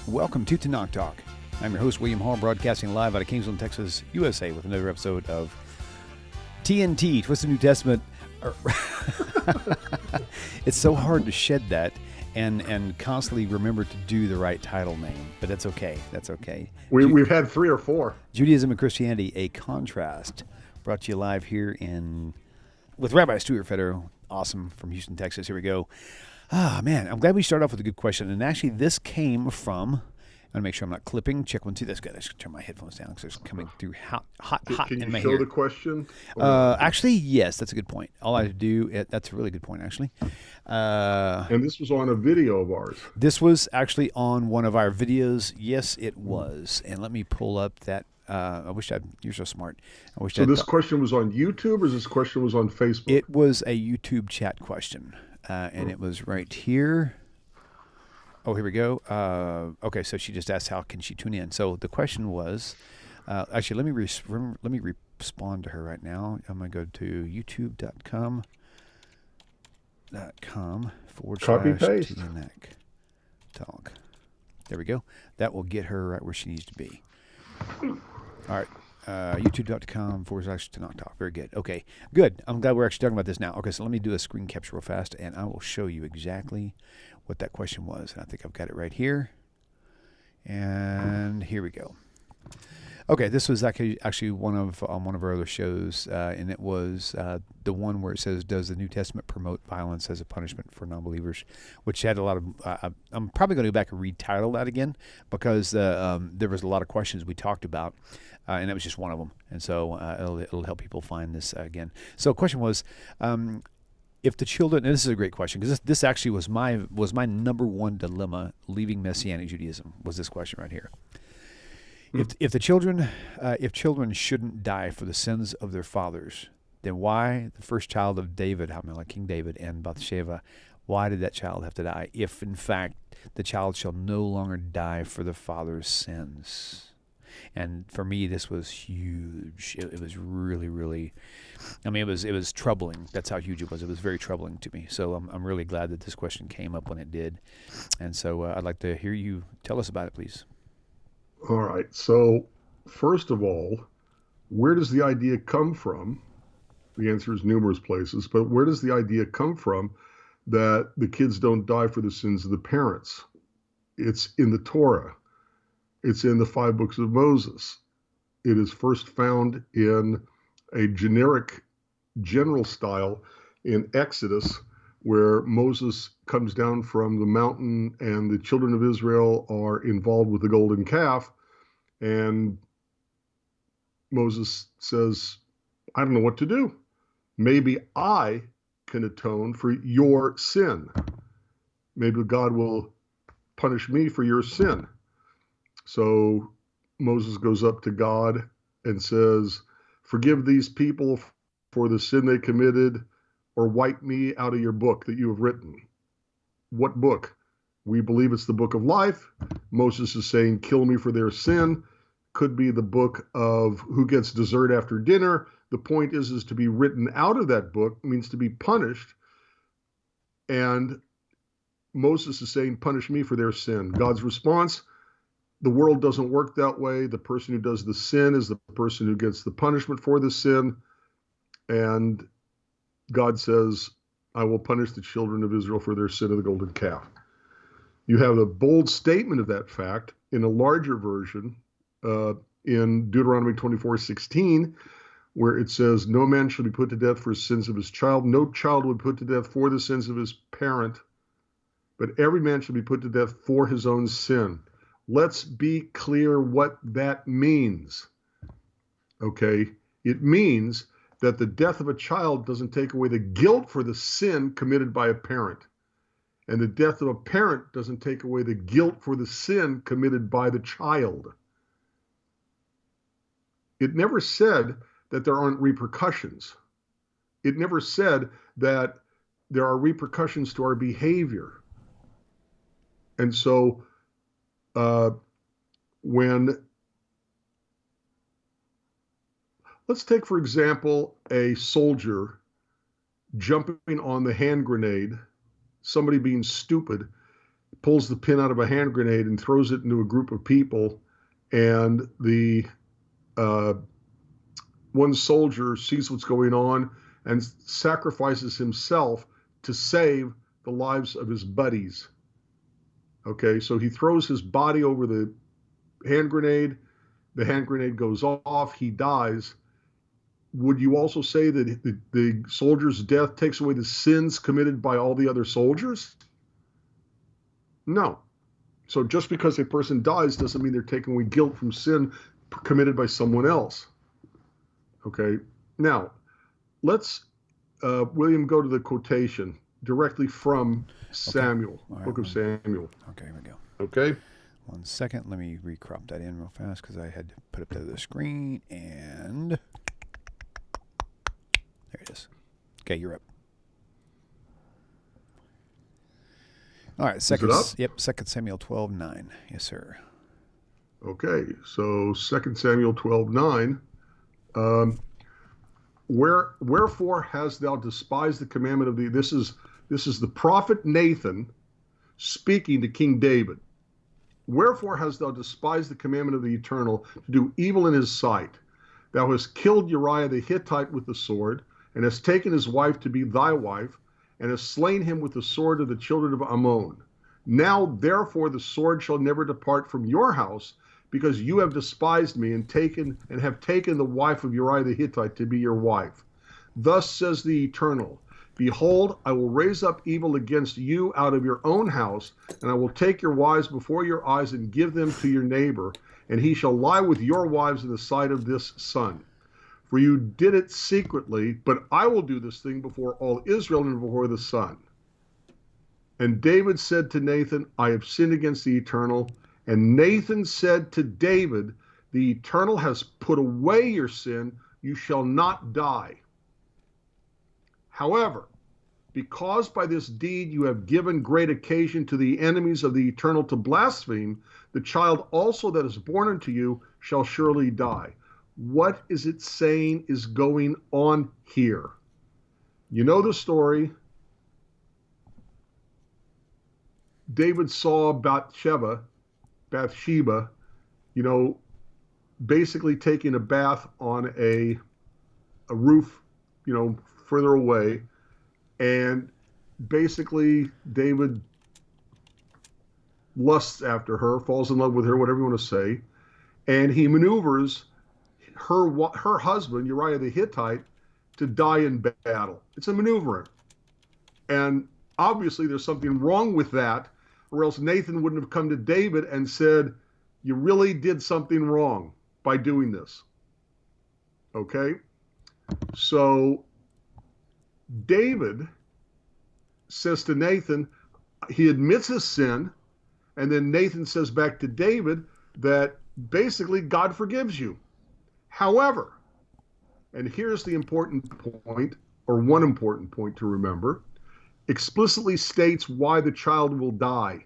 Welcome to TaNaCh Talk. I'm your host, William Hall, broadcasting live out of Kingsland, Texas, USA, with another episode of TNT, Twisted New Testament. It's so hard to shed that and constantly remember to do the right title name, but that's okay. That's okay. We've had 3 or 4. Judaism and Christianity, a contrast. Brought to you live here with Rabbi Stuart Federer. Awesome, from Houston, Texas. Here we go. Man, I'm glad we started off with a good question. And actually, this came from, I'm going to make sure I'm not clipping. Check 1, 2. That's good. I should turn my headphones down because it's coming through hot Can in my you show ear. the question? Actually, yes, that's a good point. All I have to do, that's a really good point, actually. And this was on a video of ours. This was actually on one of our videos. Yes, it was. And let me pull up that. You're so smart. So this question was on YouTube, or this question was on Facebook? It was a YouTube chat question. And it was right here. Oh, here we go. Okay, so she just asked how can she tune in. So the question was, actually, let me respond to her right now. I'm going to go to youtube.com Copy paste. TaNaCh Talk. There we go. That will get her right where she needs to be. All right. youtube.com/TaNaCh Talk. Very good. Okay, good. I'm glad we're actually talking about this now. Okay, so let me do a screen capture real fast, and I will show you exactly what that question was. And I think I've got it right here. And here we go. Okay, this was actually one of our other shows, and it was the one where it says, "Does the New Testament promote violence as a punishment for non-believers?" Which had a lot of. I'm probably going to go back and retitle that again because there was a lot of questions we talked about, and that was just one of them. And so it'll help people find this again. So the question was, if the children, and this is a great question because this actually was my number one dilemma leaving Messianic Judaism, was this question right here. If children shouldn't die for the sins of their fathers, then why the first child of David, King David and Bathsheba, why did that child have to die? If in fact the child shall no longer die for the father's sins. And for me, this was huge. It was really, really. It was troubling. That's how huge it was. It was very troubling to me. So I'm really glad that this question came up when it did. And so I'd like to hear you tell us about it, please. All right. So first of all, where does the idea come from? The answer is numerous places, but where does the idea come from that the kids don't die for the sins of the parents? It's in the Torah. It's in the 5 books of Moses. It is first found in a general style in Exodus, where Moses comes down from the mountain and the children of Israel are involved with the golden calf. And Moses says, I don't know what to do. Maybe I can atone for your sin. Maybe God will punish me for your sin. So Moses goes up to God and says, forgive these people for the sin they committed, or wipe me out of your book that you have written. What book? We believe it's the book of life. Moses is saying, kill me for their sin. Could be the book of who gets dessert after dinner. The point is to be written out of that book means to be punished. And Moses is saying, punish me for their sin. God's response, the world doesn't work that way. The person who does the sin is the person who gets the punishment for the sin. And God says, I will punish the children of Israel for their sin of the golden calf. You have a bold statement of that fact in a larger version in Deuteronomy 24:16, where it says, no man shall be put to death for sins of his child. No child would be put to death for the sins of his parent, but every man shall be put to death for his own sin. Let's be clear what that means. Okay, it means that the death of a child doesn't take away the guilt for the sin committed by a parent. And the death of a parent doesn't take away the guilt for the sin committed by the child. It never said that there aren't repercussions. It never said that there are repercussions to our behavior. And so let's take, for example, a soldier jumping on the hand grenade, somebody being stupid, pulls the pin out of a hand grenade and throws it into a group of people, and the one soldier sees what's going on and sacrifices himself to save the lives of his buddies. Okay, so he throws his body over the hand grenade goes off, he dies. Would you also say that the soldier's death takes away the sins committed by all the other soldiers? No. So just because a person dies doesn't mean they're taking away guilt from sin committed by someone else. Okay, now let's, William, go to the quotation directly from Samuel, All right, Book of Samuel. Okay, here we go. Okay. 1 second. Let me recrop that in real fast because I had to put it up to the screen. And there it is. Okay, you're up. All right, second. Yep, 2 Samuel 12:9. Yes, sir. Okay, so 2 Samuel 12:9. Wherefore hast thou despised the commandment of thee? This is the prophet Nathan speaking to King David. Wherefore hast thou despised the commandment of the Eternal to do evil in his sight? Thou hast killed Uriah the Hittite with the sword, and hast taken his wife to be thy wife, and hast slain him with the sword of the children of Ammon. Now therefore the sword shall never depart from your house, because you have despised me and have taken the wife of Uriah the Hittite to be your wife. Thus says the Eternal, behold, I will raise up evil against you out of your own house, and I will take your wives before your eyes and give them to your neighbor, and he shall lie with your wives in the sight of this sun. For you did it secretly, but I will do this thing before all Israel and before the sun. And David said to Nathan, I have sinned against the Eternal. And Nathan said to David, the Eternal has put away your sin, you shall not die. However, because by this deed you have given great occasion to the enemies of the Eternal to blaspheme, the child also that is born unto you shall surely die. What is it saying is going on here? You know the story. David saw Bathsheba, basically taking a bath on a roof, further away. And basically David lusts after her, falls in love with her, whatever you want to say. And he maneuvers her husband, Uriah the Hittite, to die in battle. It's a maneuvering. And obviously there's something wrong with that, or else Nathan wouldn't have come to David and said, you really did something wrong by doing this. Okay? So David says to Nathan, he admits his sin, and then Nathan says back to David that basically God forgives you. However, and here's the important point, or one important point to remember, explicitly states why the child will die.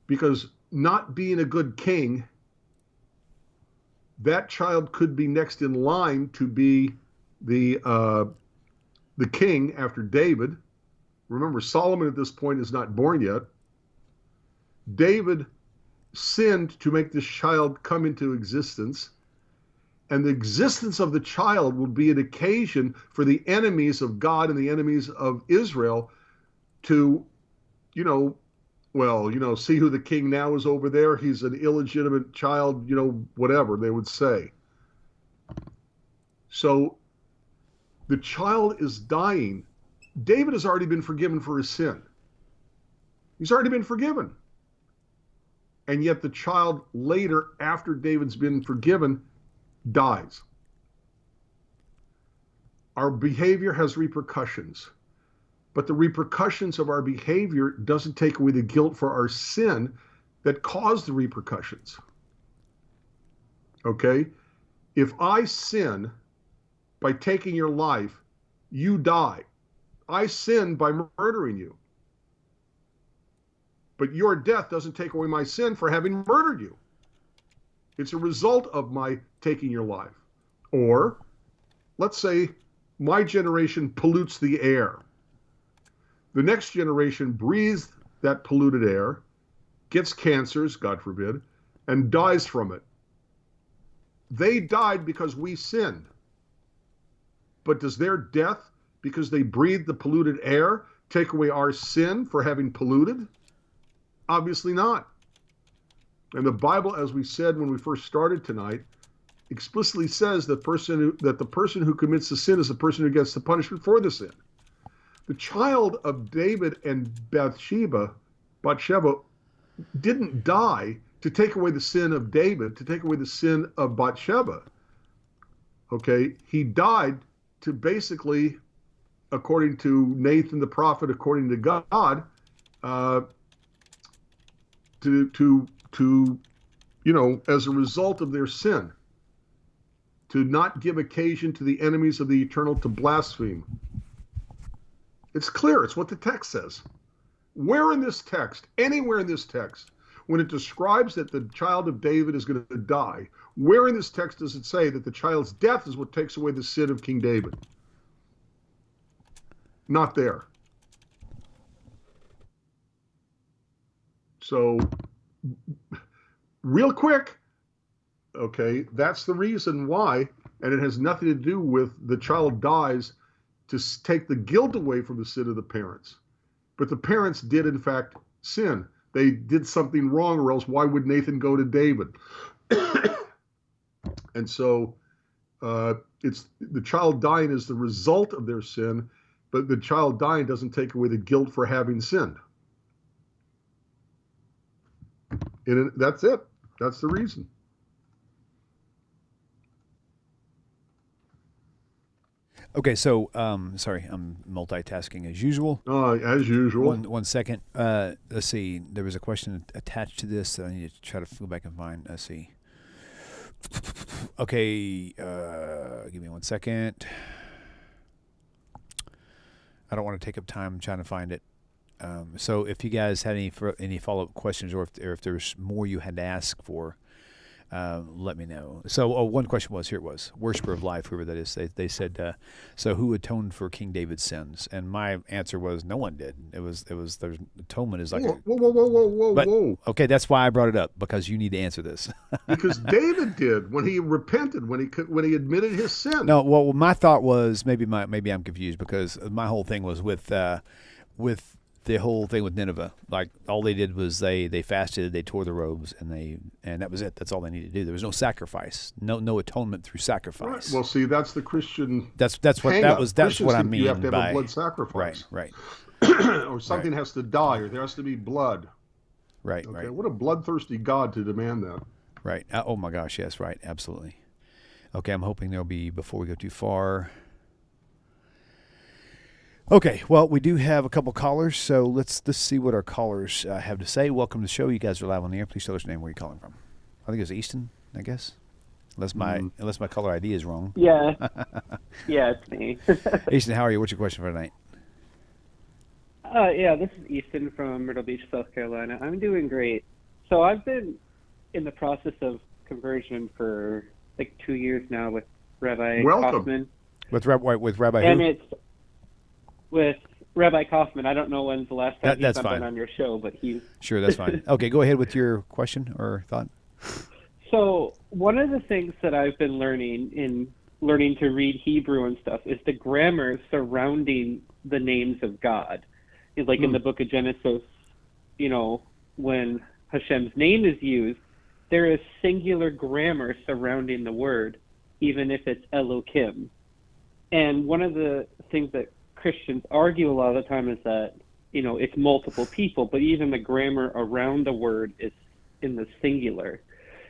Because not being a good king, that child could be next in line to be the king after David. Remember, Solomon at this point is not born yet. David sinned to make this child come into existence. And the existence of the child will be an occasion for the enemies of God and the enemies of Israel to, see who the king now is over there. He's an illegitimate child, whatever they would say. So the child is dying. David has already been forgiven for his sin. He's already been forgiven. And yet the child later, after David's been forgiven, dies. Our behavior has repercussions, but the repercussions of our behavior doesn't take away the guilt for our sin that caused the repercussions. Okay? If I sin by taking your life, you die. I sin by murdering you. But your death doesn't take away my sin for having murdered you. It's a result of my taking your life. Or, let's say my generation pollutes the air. The next generation breathes that polluted air, gets cancers, God forbid, and dies from it. They died because we sinned. But does their death, because they breathed the polluted air, take away our sin for having polluted? Obviously not. And the Bible, as we said when we first started tonight, explicitly says that the person who commits the sin is the person who gets the punishment for the sin. The child of David and Bathsheba didn't die to take away the sin of David, to take away the sin of Bathsheba. Okay, he died to basically, according to Nathan the prophet, according to God, as a result of their sin, to not give occasion to the enemies of the eternal to blaspheme. It's clear. It's what the text says. Where in this text, anywhere in this text, when it describes that the child of David is going to die, where in this text does it say that the child's death is what takes away the sin of King David? Not there. So, real quick, okay, that's the reason why, and it has nothing to do with the child dies to take the guilt away from the sin of the parents. But the parents did, in fact, sin. They did something wrong, or else why would Nathan go to David? And so it's the child dying is the result of their sin, but the child dying doesn't take away the guilt for having sinned. And that's it. That's the reason. Okay, so sorry, I'm multitasking as usual. As usual. One second. Let's see. There was a question attached to this that I need to try to go back and find. Let's see. Okay, give me 1 second. I don't want to take up time trying to find it. So if you guys had any follow-up questions, or if there's more you had to ask for, let me know. So one question was, here it was, worshiper of life, whoever that is, they said, so who atoned for King David's sins? And my answer was, no one did. There's atonement is like whoa. Okay, that's why I brought it up, because you need to answer this. Because David did when he repented, when he admitted his sin. No, well, my thought was, maybe I'm confused, because my whole thing was with the whole thing with Nineveh. Like, all they did was they fasted, they tore the robes, and that was it. That's all they needed to do. There was no sacrifice, no atonement through sacrifice. Right. Well, see, that's the Christian. That's what I mean. You have to have by a blood sacrifice. Right. Or something has to die, or there has to be blood. Right. Okay. Right. What a bloodthirsty God to demand that. Right. Oh my gosh. Yes. Right. Absolutely. Okay. I'm hoping there'll be, before we go too far. Okay, well, we do have a couple callers, so let's see what our callers have to say. Welcome to the show. You guys are live on the air. Please tell us your name, where you're calling from. I think it's Easton, I guess, unless my caller ID is wrong. Yeah, it's me. Easton, how are you? What's your question for tonight? Yeah, this is Easton from Myrtle Beach, South Carolina. I'm doing great. So I've been in the process of conversion for like 2 years now with Rabbi Kaufman. With Rabbi and who? It's with Rabbi Kaufman. I don't know when's the last time he's been on your show, but he's... Sure, that's fine. Okay, go ahead with your question or thought. So one of the things that I've been learning to read Hebrew and stuff is the grammar surrounding the names of God. Like in the book of Genesis, when Hashem's name is used, there is singular grammar surrounding the word, even if it's Elohim. And one of the things that Christians argue a lot of the time is that, it's multiple people, but even the grammar around the word is in the singular.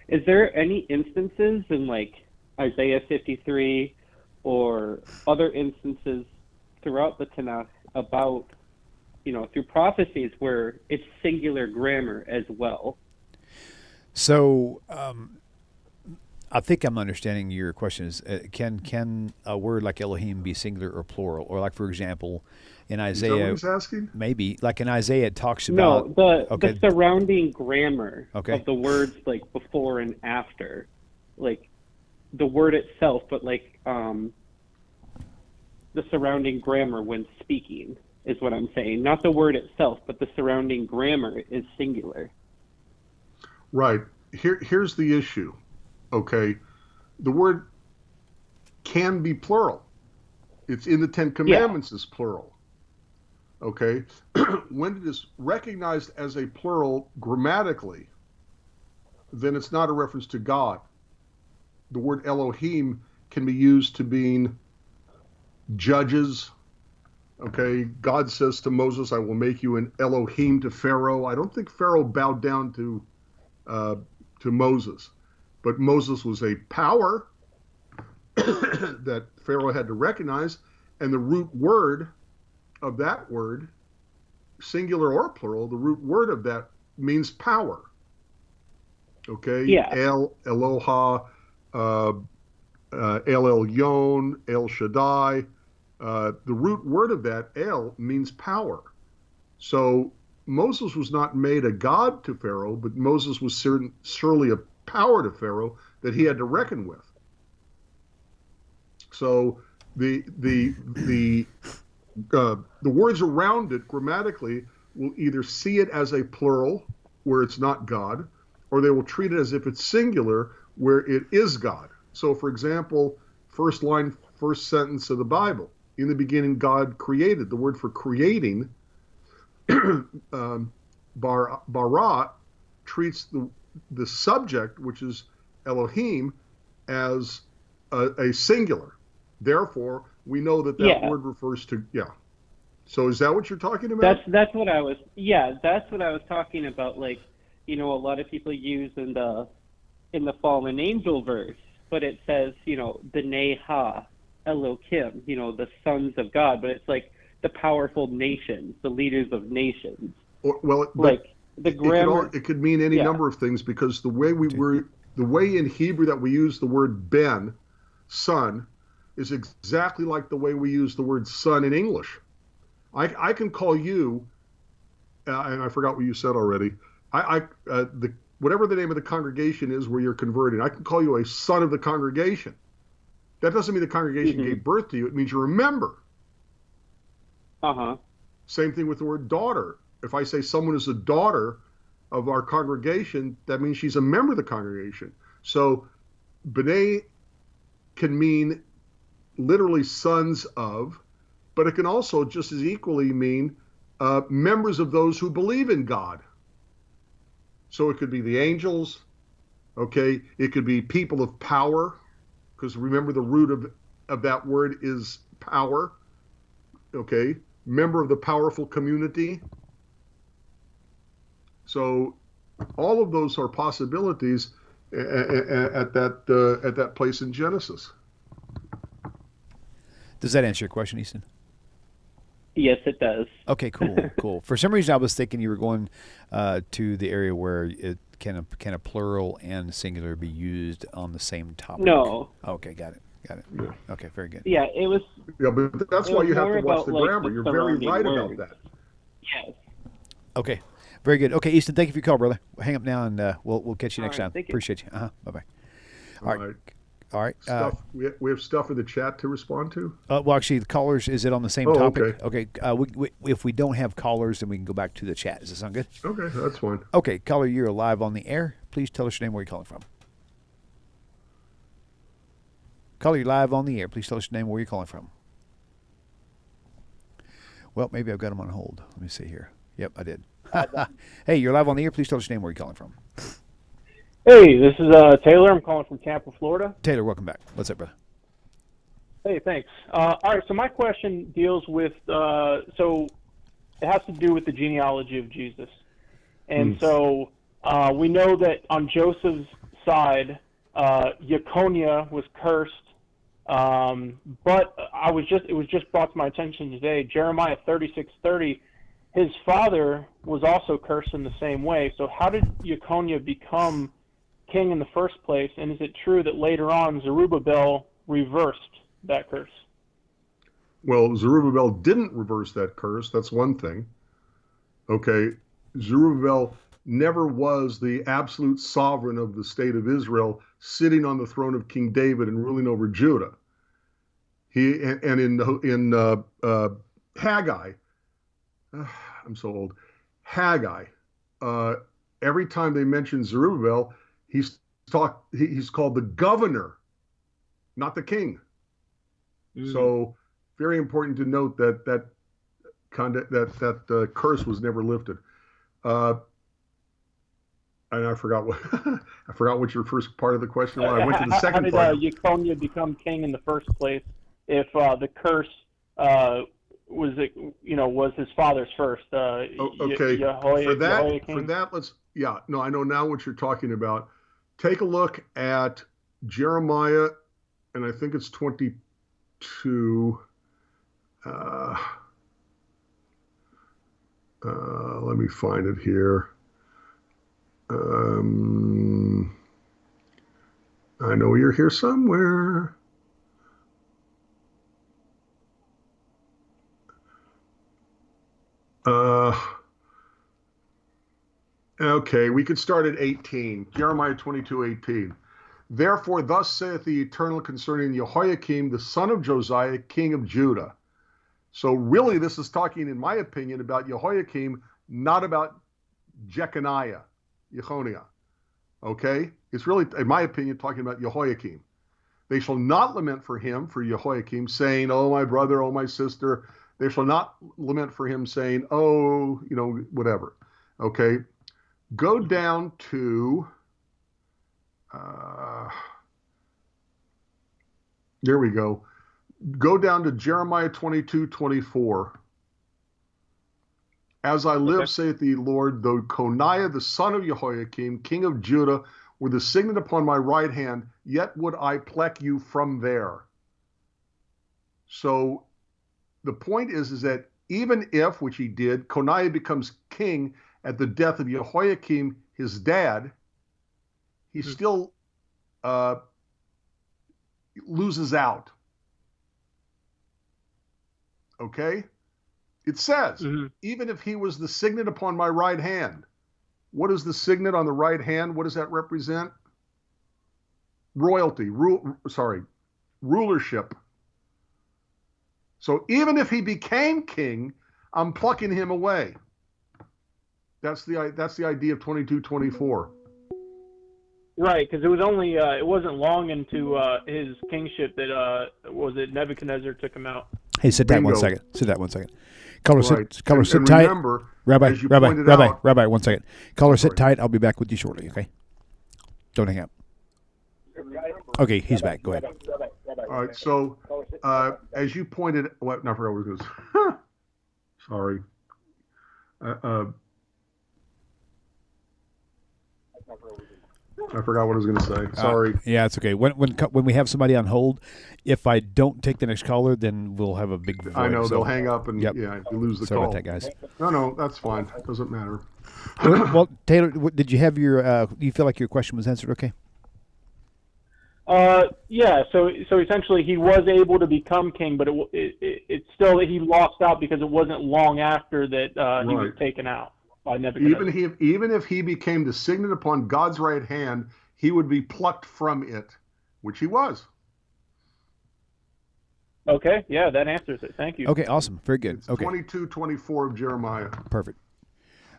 Is there any instances in like Isaiah 53 or other instances throughout the TaNaCh about, through prophecies where it's singular grammar as well? So, I think I'm understanding your question is, can a word like Elohim be singular or plural? Or like, for example, in Isaiah, is that what he's asking? Maybe, like in Isaiah, it talks about... No, the surrounding grammar of the words like before and after. Like the word itself, but like the surrounding grammar when speaking. is what I'm saying. Not the word itself, but the surrounding grammar is singular. Right. Here's the issue. Okay. The word can be plural. It's in the Ten Commandments as plural. Okay. When it is recognized as a plural grammatically, then it's not a reference to God. The word Elohim can be used to mean judges. Okay. God says to Moses, I will make you an Elohim to Pharaoh. I don't think Pharaoh bowed down to Moses, but Moses was a power that Pharaoh had to recognize, and the root word of that word, singular or plural, the root word of that means power. Okay? Yeah. El, Eloha, El Elyon, El Shaddai. The root word of that, El, means power. So Moses was not made a god to Pharaoh, but Moses was surely a power to Pharaoh that he had to reckon with. So the words around it grammatically will either see it as a plural where it's not God, or they will treat it as if it's singular where it is God. So, for example, first line, first sentence of the Bible, in the beginning God created. The word for creating, bara, treats the subject, which is Elohim, as a singular. Therefore, we know that word refers to, So is that what you're talking about? That's what I was talking about. Like, a lot of people use in the fallen angel verse, but it says, B'nai Ha, Elohim, the sons of God, but it's like the powerful nations, the leaders of nations. The grammar. It could mean any number of things, because the way in Hebrew that we use the word ben, son, is exactly like the way we use the word son in English. I can call you, and I forgot what you said already. Whatever the name of the congregation is where you're converting, I can call you a son of the congregation. That doesn't mean the congregation gave birth to you. It means you're a member. Same thing with the word daughter. If I say someone is a daughter of our congregation, that means she's a member of the congregation. So B'nai can mean literally sons of, but it can also just as equally mean members of those who believe in God. So it could be the angels, okay? It could be people of power, because remember the root of that word is power, okay? Member of the powerful community. So all of those are possibilities at that place in Genesis. Does that answer your question, Easton? Yes, it does. Okay, cool. For some reason, I was thinking you were going to the area where it can a plural and singular be used on the same topic? No. Okay, got it. Yeah. Okay, very good. Yeah, it was. Yeah, but that's why you have to watch the grammar. You're very right about that. Yes. Okay, very good. Okay, Easton, thank you for your call, brother. We'll hang up now, and we'll catch you next time. Thank you. Appreciate you. Bye-bye. All right. We have stuff in the chat to respond to? Well, actually, the callers, is it on the same topic? Okay. If we don't have callers, then we can go back to the chat. Does that sound good? Okay, that's fine. Okay, caller, you're live on the air. Please tell us your name, where you're calling from. Caller, you're live on the air. Please tell us your name, where you're calling from. Well, maybe I've got him on hold. Let me see here. Yep, I did. Hey, you're live on the air. Please tell us your name, where you're calling from. Hey, this is Taylor. I'm calling from Tampa, Florida. Taylor, welcome back. What's up, brother? Hey, thanks. All right, so my question deals with, so it has to do with the genealogy of Jesus. And so we know that on Joseph's side, Jeconiah was cursed, but it was just brought to my attention today, Jeremiah 36:30, his father was also cursed in the same way. So how did Jeconiah become king in the first place, and is it true that later on Zerubbabel reversed that curse? Well, Zerubbabel didn't reverse that curse. That's one thing. Okay, Zerubbabel never was the absolute sovereign of the state of Israel, sitting on the throne of King David and ruling over Judah. In Haggai, I'm so old. Haggai. Every time they mention Zerubbabel, he's called the governor, not the king. So very important to note that curse was never lifted. And I forgot what your first part of the question was. I went to the second part. How did Jeconiah become king in the first place if the curse was his father's first? Okay. For that, I know now what you're talking about. Take a look at Jeremiah, and I think it's 22. Let me find it here. I know you're here somewhere. Okay, we could start at 18. Jeremiah 22:18. Therefore, thus saith the Eternal concerning Jehoiakim, the son of Josiah, king of Judah. So really, this is talking, in my opinion, about Jehoiakim, not about Jeconiah. Okay? It's really, in my opinion, talking about Jehoiakim. They shall not lament for him, for Jehoiakim, saying, oh, my brother, oh, my sister. They shall not lament for him, saying, oh, whatever. Okay? Go down to, there we go. Go down to Jeremiah 22:24. As I live, saith the Lord, though Coniah, the son of Jehoiakim, king of Judah, were the signet upon my right hand, yet would I pluck you from there. So the point is that even if, which he did, Coniah becomes king at the death of Jehoiakim, his dad, he still loses out. Okay? It says, even if he was the signet upon my right hand. What is the signet on the right hand? What does that represent? Royalty, rulership. So even if he became king, I'm plucking him away. That's the idea of 22:24. Right, because it was only it wasn't long into his kingship that Nebuchadnezzar took him out. Hey, sit down 1 second. Sit down 1 second. Caller, Right. sit And tight. remember, Rabbi, as you pointed out, 1 second. Caller, sit tight. I'll be back with you shortly. Okay. Don't hang up. Okay, he's back. Go ahead. all right. So as you pointed, I forgot what it was. Sorry. I forgot what I was going to say. Sorry. Yeah, it's okay. When we have somebody on hold, if I don't take the next caller, then we'll have a big void. I know, they'll hang up and you lose the Sorry call. about that, guys. No, that's fine. It doesn't matter. Well, Taylor, did you have your? Do you feel like your question was answered? Okay. Yeah. So essentially, he was able to become king, but it's still that he lost out because it wasn't long after that he was taken out by Nebuchadnezzar. Even if he became the signet upon God's right hand, he would be plucked from it, which he was. Okay, yeah, that answers it. Thank you. Okay, awesome. Very good. It's okay. 22:24 of Jeremiah. Perfect.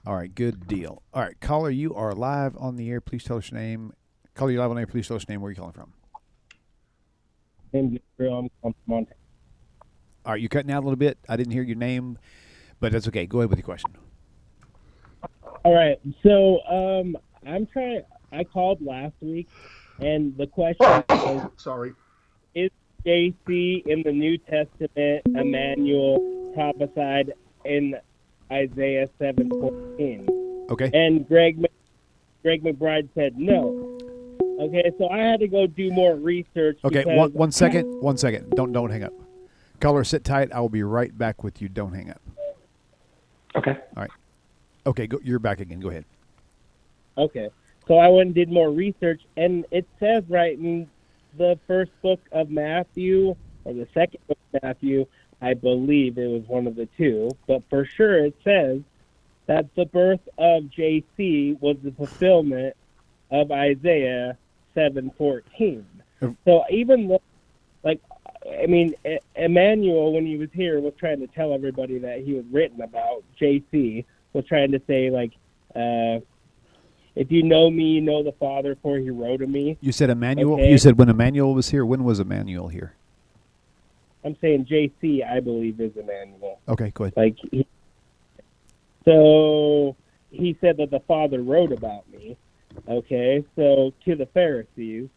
All right, good deal. All right, caller, you are live on the air. Please tell us your name. Caller, you're live on the air. Please tell us your name. Where are you calling from? I'm calling from Montana. All right, you're cutting out a little bit. I didn't hear your name, but that's okay. Go ahead with your question. All right, so I called last week, and the question was, Sorry. is JC in the New Testament Emmanuel prophesied in Isaiah 7:14? Okay. And Greg McBride said no. Okay, so I had to go do more research. Okay, one second. Don't hang up. Caller, sit tight. I will be right back with you. Don't hang up. Okay. All right. Okay, you're back again. Go ahead. Okay, so I went and did more research, and it says right in the first book of Matthew, or the second book of Matthew, I believe it was one of the two, but for sure it says that the birth of JC was the fulfillment of Isaiah 7:14. So even though, like, I mean, Emmanuel, when he was here, was trying to tell everybody that he was written about. JC was trying to say, like, if you know me, you know the Father, for he wrote of me. You said Emmanuel? Okay. You said when Emmanuel was here? When was Emmanuel here? I'm saying JC, I believe, is Emmanuel. Okay, go ahead. Like, so he said that the Father wrote about me. Okay, so to the Pharisees.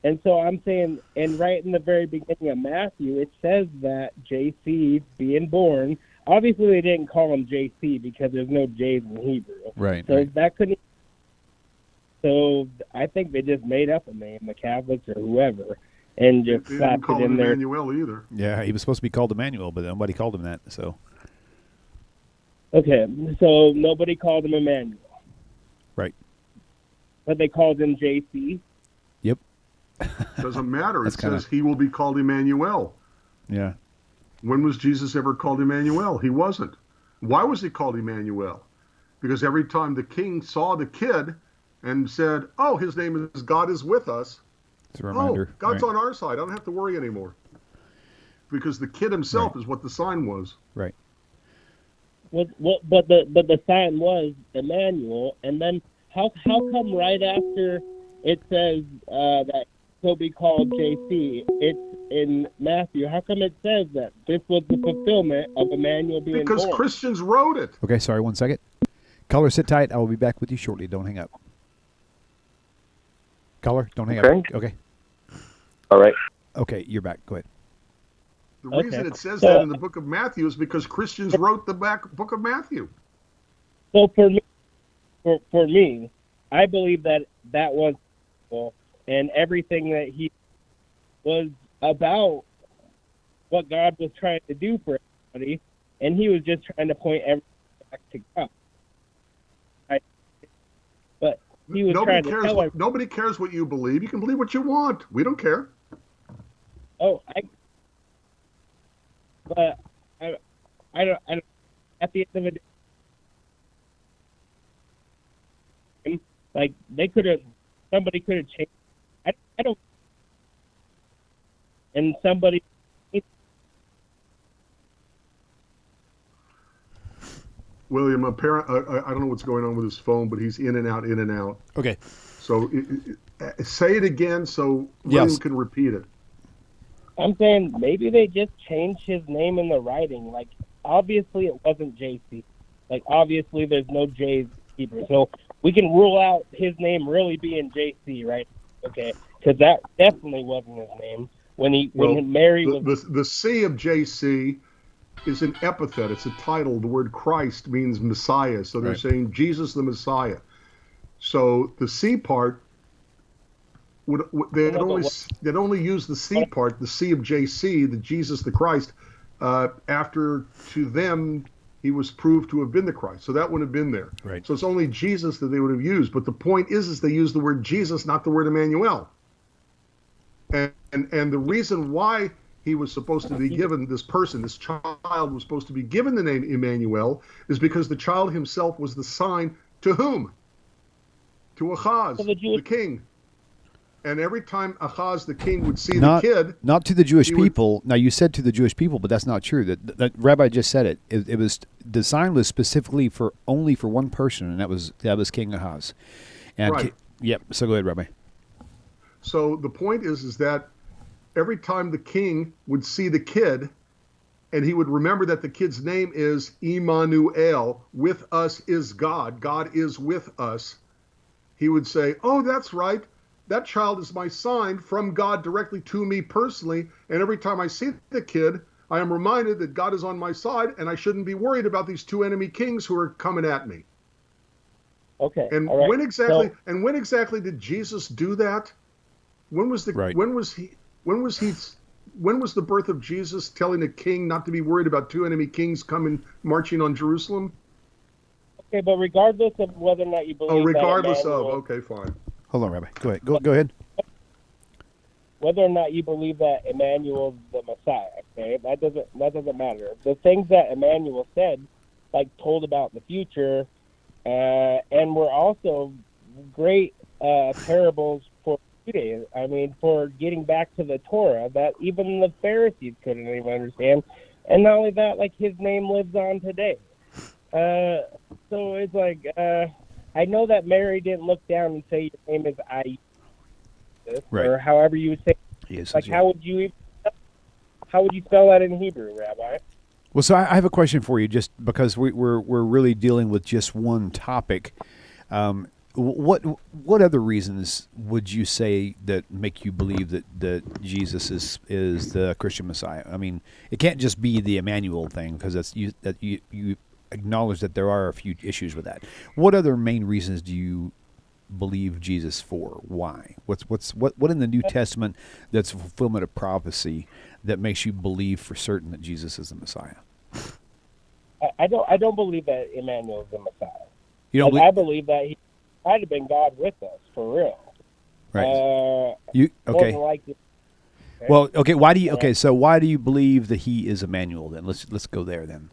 And so I'm saying, and right in the very beginning of Matthew, it says that JC being born, obviously they didn't call him JC because there's no J's in Hebrew. Right. So right. that couldn't. So I think they just made up a name, the Catholics or whoever, and just They didn't slapped call it in him there. Emmanuel either. Yeah, he was supposed to be called Emmanuel, but nobody called him that. So. Okay, so nobody called him Emmanuel. Right. But they called him JC. Yep. Doesn't matter. It That's kinda- says he will be called Emmanuel. Yeah. When was Jesus ever called Emmanuel? He wasn't. Why was he called Emmanuel? Because every time the king saw the kid and said, oh, his name is God is with us. It's a reminder. Oh, God's right. on our side. I don't have to worry anymore. Because the kid himself is what the sign was. Right. But the sign was Emmanuel, and then how come right after it says that he'll be called JC, it's in Matthew? How come it says that this was the fulfillment of Emmanuel being Because born? Christians wrote it. Okay, sorry, 1 second. Caller, sit tight. I will be back with you shortly. Don't hang up. Caller, don't hang Okay. up. Okay. All right. Okay, you're back. Go ahead. The Okay. reason it says So- that in the book of Matthew is because Christians wrote the book of Matthew. So for me, I believe that was, and everything that he was about what God was trying to do for everybody, and he was just trying to point everything back to God. But he was trying to tell Nobody cares what you believe. You can believe what you want. We don't care. But I don't. At the end of the day, like somebody could have changed. I don't. And somebody. William, I don't know what's going on with his phone, but he's in and out, in and out. Okay. So say it again so William Yes. can repeat it. I'm saying maybe they just changed his name in the writing. Like, obviously it wasn't JC. Like, obviously there's no J's Hebrew. So we can rule out his name really being JC, right? Okay. Because that definitely wasn't his name. When Mary was... The C of JC is an epithet. It's a title. The word Christ means Messiah. So they're Right. saying Jesus the Messiah. So the C part, they'd only use the C part, the C of JC, the Jesus the Christ, after to them he was proved to have been the Christ. So that wouldn't have been there. Right. So it's only Jesus that they would have used. But the point is they use the word Jesus, not the word Emmanuel. And the reason why he was supposed to be given, this child was supposed to be given the name Emmanuel, is because the child himself was the sign to whom? To Ahaz, the king. And every time Ahaz, the king, would see the kid... Not to the Jewish people. Now, you said to the Jewish people, but that's not true. That Rabbi just said it. It was the sign was specifically only for one person, and that was King Ahaz. And right. Yep. So go ahead, Rabbi. So the point is that every time the king would see the kid, and he would remember that the kid's name is Emmanuel, with us is God, God is with us, he would say, oh, that's right, that child is my sign from God directly to me personally, and every time I see the kid, I am reminded that God is on my side, and I shouldn't be worried about these two enemy kings who are coming at me. Okay. And all right. when exactly did Jesus do that? When was the Right. when was the birth of Jesus telling a king not to be worried about two enemy kings coming marching on Jerusalem? Okay, but regardless of whether or not you believe Okay, fine. Hold on, Rabbi. Go ahead. Go ahead. Whether or not you believe that Emmanuel's the Messiah, okay, that doesn't matter. The things that Emmanuel said, like told about the future, and were also great parables for Judaism. I mean, for getting back to the Torah, that even the Pharisees couldn't even understand. And not only that, like, his name lives on today. So it's like, I know that Mary didn't look down and say your name is I, Right. or however you would say. Yes, Like, yeah. how would you spell that in Hebrew, Rabbi? Well, so I have a question for you, just because we're really dealing with just one topic. What other reasons would you say that make you believe that Jesus is the Christian Messiah? I mean, it can't just be the Emmanuel thing, because you acknowledge that there are a few issues with that. What other main reasons do you believe Jesus for? Why? What in the New Testament that's a fulfillment of prophecy that makes you believe for certain that Jesus is the Messiah? I don't believe that Emmanuel is the Messiah. You don't I believe that he might have been God with us, for real. right? More Okay? than likely. Well, okay. Why do you? Okay, so why do you believe that he is Emmanuel? Then let's go there then,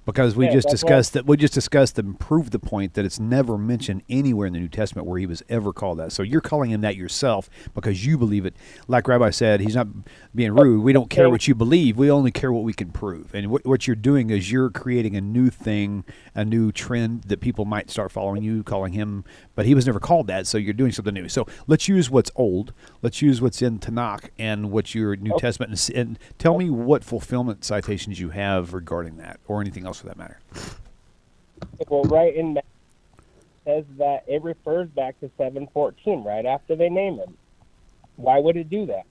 because we Yeah, just that's discussed that. We just discussed and proved the point that it's never mentioned anywhere in the New Testament where he was ever called that. So you're calling him that yourself because you believe it. Like Rabbi said, he's not being rude. We don't care what you believe. We only care what we can prove. And what you're doing is you're creating a new thing, a new trend that people might start following you, calling him. But he was never called that, so you're doing something new. So let's use what's old. Let's use what's in TaNaCh and what's your New Testament, and tell me what fulfillment citations you have regarding that, or anything else for that matter. Well, right in Matthew, it says that it refers back to 7:14, right after they name him. Why would it do that?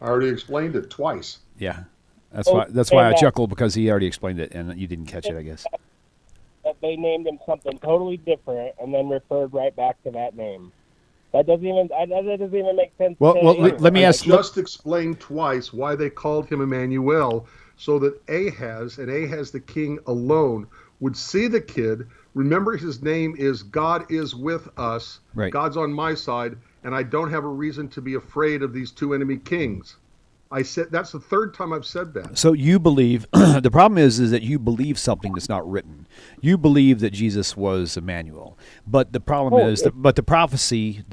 I already explained it twice. Yeah, that's why I chuckled, because he already explained it and you didn't catch it, I guess. That they named him something totally different and then referred right back to that name. That doesn't even make sense. Well, let me I ask. just explained twice why they called him Emmanuel, so that Ahaz the king alone would see the kid, remember his name is God is with us, Right. God's on my side, and I don't have a reason to be afraid of these two enemy kings. I said that's the third time I've said that. So you believe the problem is that you believe something that's not written. You believe that Jesus was Emmanuel, but the problem is that the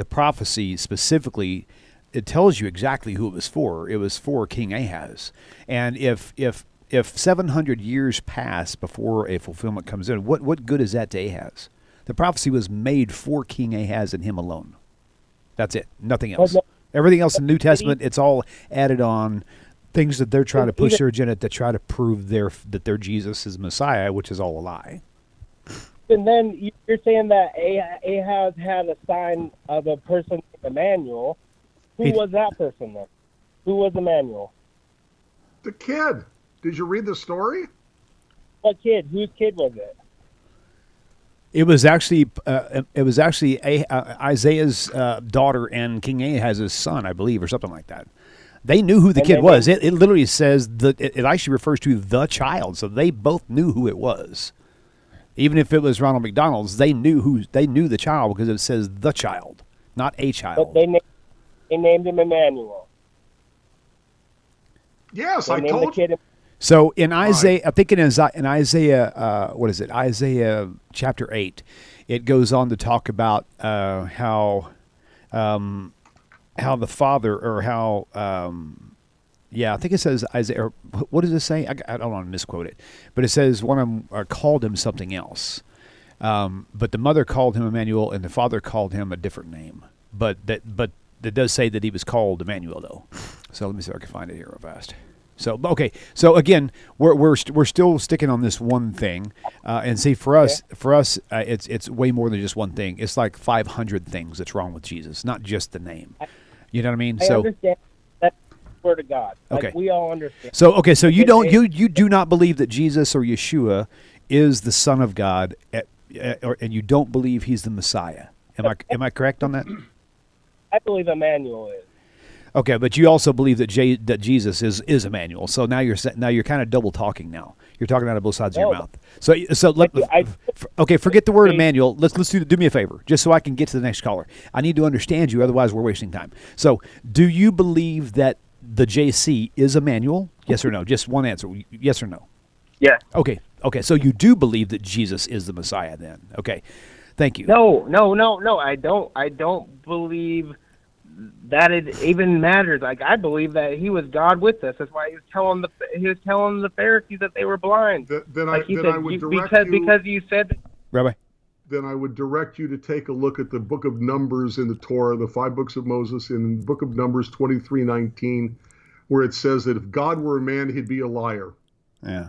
prophecy specifically, it tells you exactly who it was for. It was for King Ahaz, and if 700 years pass before a fulfillment comes in, what good is that to Ahaz? The prophecy was made for King Ahaz and him alone. That's it. Nothing else. Everything else in the New Testament, it's all added on things that they're trying to push their agenda to try to prove that their Jesus is Messiah, which is all a lie. And then you're saying that Ahaz had a sign of a person named Emmanuel. Who was that person then? Who was Emmanuel? The kid. Did you read the story? What kid? Whose kid was it? It was actually Isaiah's daughter and King Ahaz's son, I believe, or something like that. They knew who the kid was. It literally says that it actually refers to the child, so they both knew who it was. Even if it was Ronald McDonald's, they knew the child because it says the child, not a child. But they named him Emmanuel. Yes, They I named told the kid. So in Isaiah, I think in Isaiah, what is it? Isaiah chapter 8, it goes on to talk about how the father, or how, I think it says Isaiah. Or what does it say? I don't want to misquote it, but it says one of them called him something else. But the mother called him Emmanuel, and the father called him a different name. But it does say that he was called Emmanuel, though. So let me see if I can find it here real fast. So okay, so again, we're still sticking on this one thing, and see for us, it's way more than just one thing. It's like 500 things that's wrong with Jesus, not just the name. You know what I mean? I understand that's the word of God. Like, Okay. we all understand. So you do not believe that Jesus or Yeshua is the Son of God, and you don't believe he's the Messiah. Am I correct on that? I believe Emmanuel is. Okay, but you also believe that Jesus is Emmanuel. So now you're kind of double talking. Now you're talking out of both sides of your mouth. Okay, forget the word Emmanuel. Let's do me a favor, just so I can get to the next caller. I need to understand you, otherwise we're wasting time. So, do you believe that the JC is Emmanuel? Yes or no? Just one answer. Yes or no? Yeah. Okay. So you do believe that Jesus is the Messiah then? Okay. Thank you. No. I don't believe that it even matters. Like, I believe that he was God with us. That's why he was telling the Pharisees that they were blind. Then Like he I said, would direct because you said that. Rabbi? Then I would direct you to take a look at the book of Numbers in the Torah, the 5 books of Moses, in the book of Numbers 23:19, where it says that if God were a man, he'd be a liar. Yeah.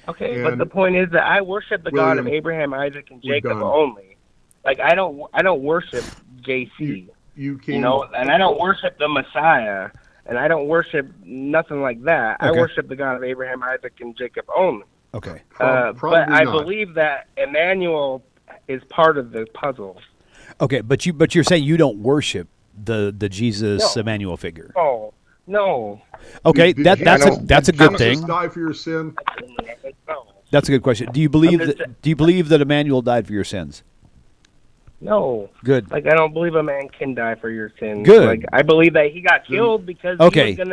Okay, And but the point is that I worship the God of William, Abraham, Isaac, and we're Jacob done. only. Like, I don't worship JC. You can, You know, and I don't worship the Messiah, and I don't worship nothing like that. Okay. I worship the God of Abraham, Isaac, and Jacob only. Okay. Probably but I not. believe that Emmanuel is part of the puzzle. Okay, but you're saying you don't worship the Jesus No. Emmanuel figure. Oh, no. Okay, Did that's a good Jesus thing. die for your sin? No. That's a good question. Do you believe that Emmanuel died for your sins? No. Good. Like, I don't believe a man can die for your sins. Good. Like, I believe that he got killed because Okay. he There's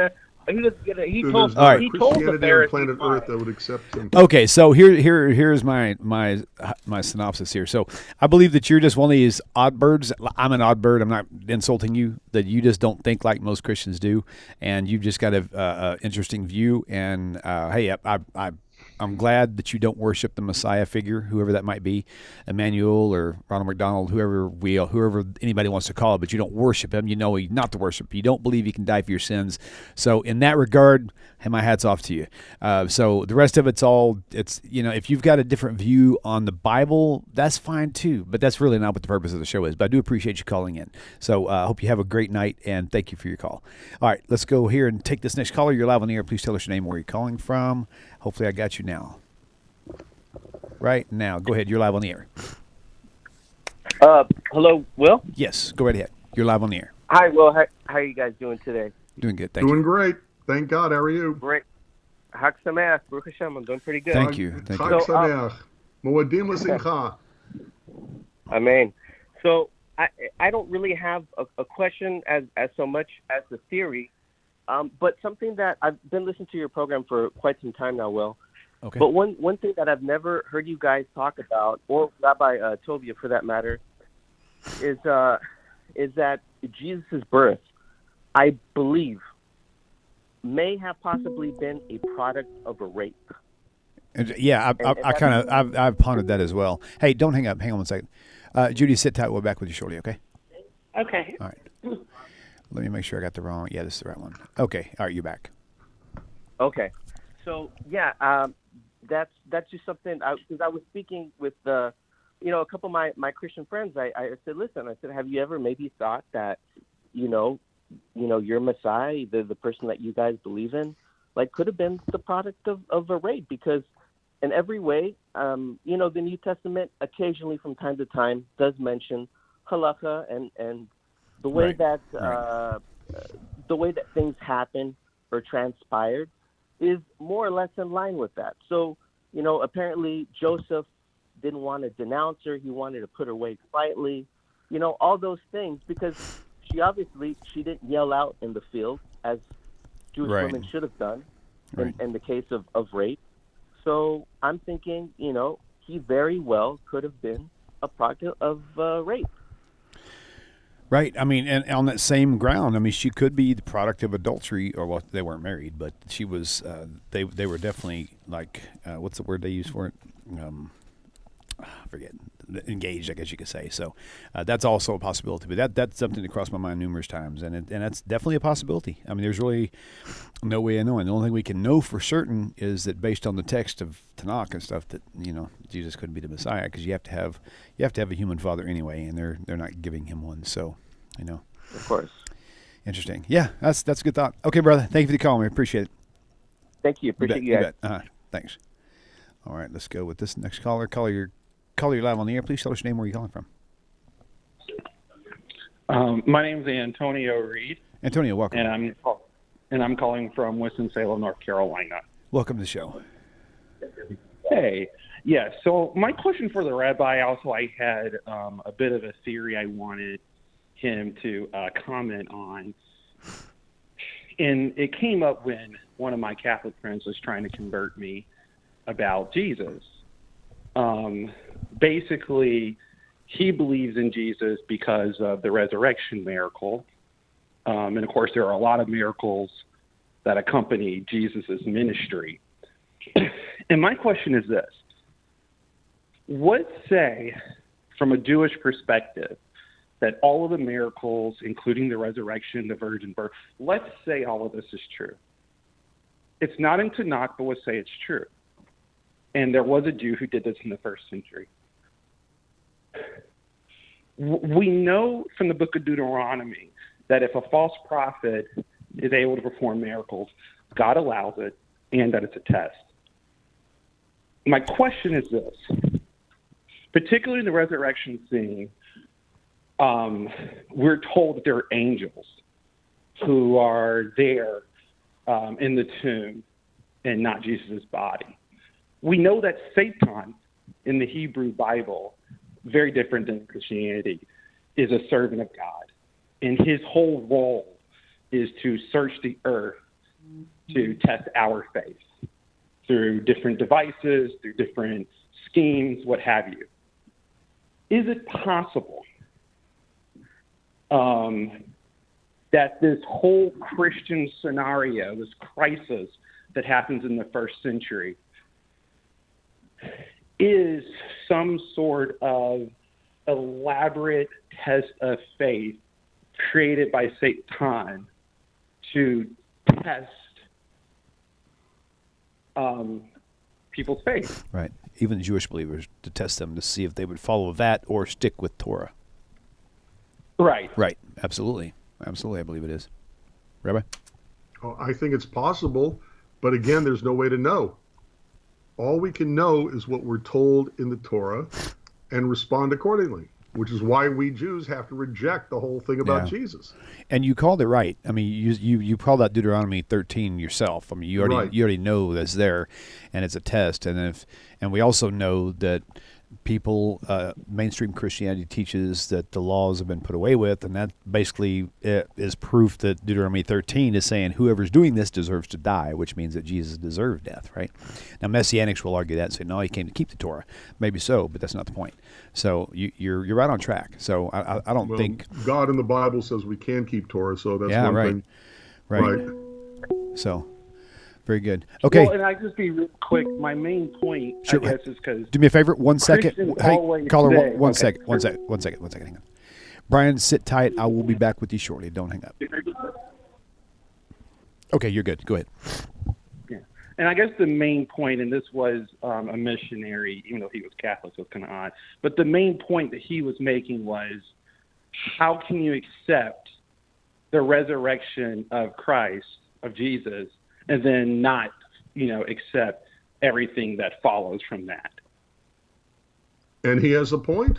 told not a the Christianity on Pharisees planet why. Earth that would accept him. Okay, so here's my synopsis here. So I believe that you're just one of these odd birds. I'm an odd bird. I'm not insulting you. That you just don't think like most Christians do, and you've just got a interesting view. And hey, I'm glad that you don't worship the Messiah figure, whoever that might be, Emmanuel or Ronald McDonald, whoever anybody wants to call it, but you don't worship him. You know he's not to worship. You don't believe he can die for your sins. So in that regard, hey, my hat's off to you. So the rest of it's if you've got a different view on the Bible, that's fine too. But that's really not what the purpose of the show is. But I do appreciate you calling in. So I hope you have a great night, and thank you for your call. All right, let's go here and take this next caller. You're live on the air. Please tell us your name, where you're calling from. Hopefully I got you now. Right now. Go ahead. You're live on the air. Hello, Will? Yes, go right ahead. You're live on the air. Hi, Will. How are you guys doing today? Doing good. Thank Doing you. great. Thank God. How are you? Great. Hak Sameach, Baruch Hashem. I'm doing pretty good. Thank you. Thank Chag you. Sameach. Moedim l'simcha. Amen. So I don't really have a question as so much as the theory, but something that I've been listening to your program for quite some time now, Will. Okay. But one thing that I've never heard you guys talk about, or Rabbi Tovia for that matter, is that Jesus' birth, I believe, may have possibly been a product of a rape. Yeah, I've pondered that as well. Hey, don't hang up. Hang on one second. Judy, sit tight. We'll be back with you shortly, okay? Okay. All right. Let me make sure I got the wrong. Yeah, this is the right one. Okay. All right, you're back. Okay. So, yeah, that's just something, because I was speaking with a couple of my Christian friends. I said, listen, have you ever maybe thought that, your Messiah, the person that you guys believe in, like, could have been the product of a rape? Because in every way, the New Testament occasionally from time to time does mention halakha and the way that the way that things happen or transpired is more or less in line with that. So, apparently Joseph didn't want to denounce her. He wanted to put her away quietly, all those things, because she didn't yell out in the field as Jewish women should have done in the case of rape. So I'm thinking, he very well could have been a product of rape. Right. I mean, and on that same ground, I mean, she could be the product of adultery, or well, they weren't married, but she was. They were definitely like, what's the word they use for it? I forget. Engaged, I guess you could say. So that's also a possibility. But that's something that crossed my mind numerous times, and that's definitely a possibility. I mean, there's really no way of knowing. The only thing we can know for certain is that based on the text of TaNaCh and stuff, that Jesus couldn't be the Messiah, because you have to have a human father anyway, and they're not giving him one. So, Of course. Interesting. Yeah, that's a good thought. Okay, brother. Thank you for the call. We appreciate it. Thank you. Appreciate you guys. Bet. Thanks. All right, let's go with this next caller. Caller, you're live on the air. Please tell us your name, where you're calling from. My name is Antonio Reed. Antonio, welcome. And I'm calling from Winston-Salem, North Carolina. Welcome to the show. Hey. Yeah, so my question for the rabbi, also I had a bit of a theory I wanted him to comment on. And it came up when one of my Catholic friends was trying to convert me about Jesus. basically, he believes in Jesus because of the resurrection miracle. And of course, there are a lot of miracles that accompany Jesus' ministry. And my question is this. What say, from a Jewish perspective, that all of the miracles, including the resurrection, the virgin birth, let's say all of this is true. It's not in TaNaCh, but let's say it's true. And there was a Jew who did this in the first century. We know from the book of Deuteronomy that if a false prophet is able to perform miracles, God allows it, and that it's a test. My question is this. Particularly in the resurrection scene, we're told that there are angels who are there in the tomb and not Jesus' body. We know that Satan in the Hebrew Bible, very different than Christianity, is a servant of God. And his whole role is to search the earth to test our faith through different devices, through different schemes, what have you. Is it possible that this whole Christian scenario, this crisis that happens in the first century, is some sort of elaborate test of faith created by Satan to test people's faith? Right. Even Jewish believers, to test them to see if they would follow that or stick with Torah. Right. Right. Absolutely. Absolutely, I believe it is. Rabbi? Oh, I think it's possible, but again, there's no way to know. All we can know is what we're told in the Torah and respond accordingly, which is why we Jews have to reject the whole thing about Jesus. And you called it right. I mean, you called out Deuteronomy 13 yourself. I mean, you already know that's there, and it's a test. And we also know that people, mainstream Christianity teaches that the laws have been put away with, and that basically is proof that Deuteronomy 13 is saying whoever's doing this deserves to die, which means that Jesus deserved death, right? Now, Messianics will argue that and say, no, he came to keep the Torah. Maybe so, but that's not the point. So you're right on track. So I don't think... God in the Bible says we can keep Torah, so that's one thing. Right. So... Very good. Okay. Well, and I just be real quick. My main point, sure. I guess, is because... Do me a favor, 1 second. Hey, caller, say, one second. Hang on. Brian, sit tight. I will be back with you shortly. Don't hang up. Okay, you're good. Go ahead. Yeah. And I guess the main point, and this was a missionary, even though he was Catholic, so it's kind of odd, but the main point that he was making was, how can you accept the resurrection of Christ, of Jesus, and then not, accept everything that follows from that? And he has a point.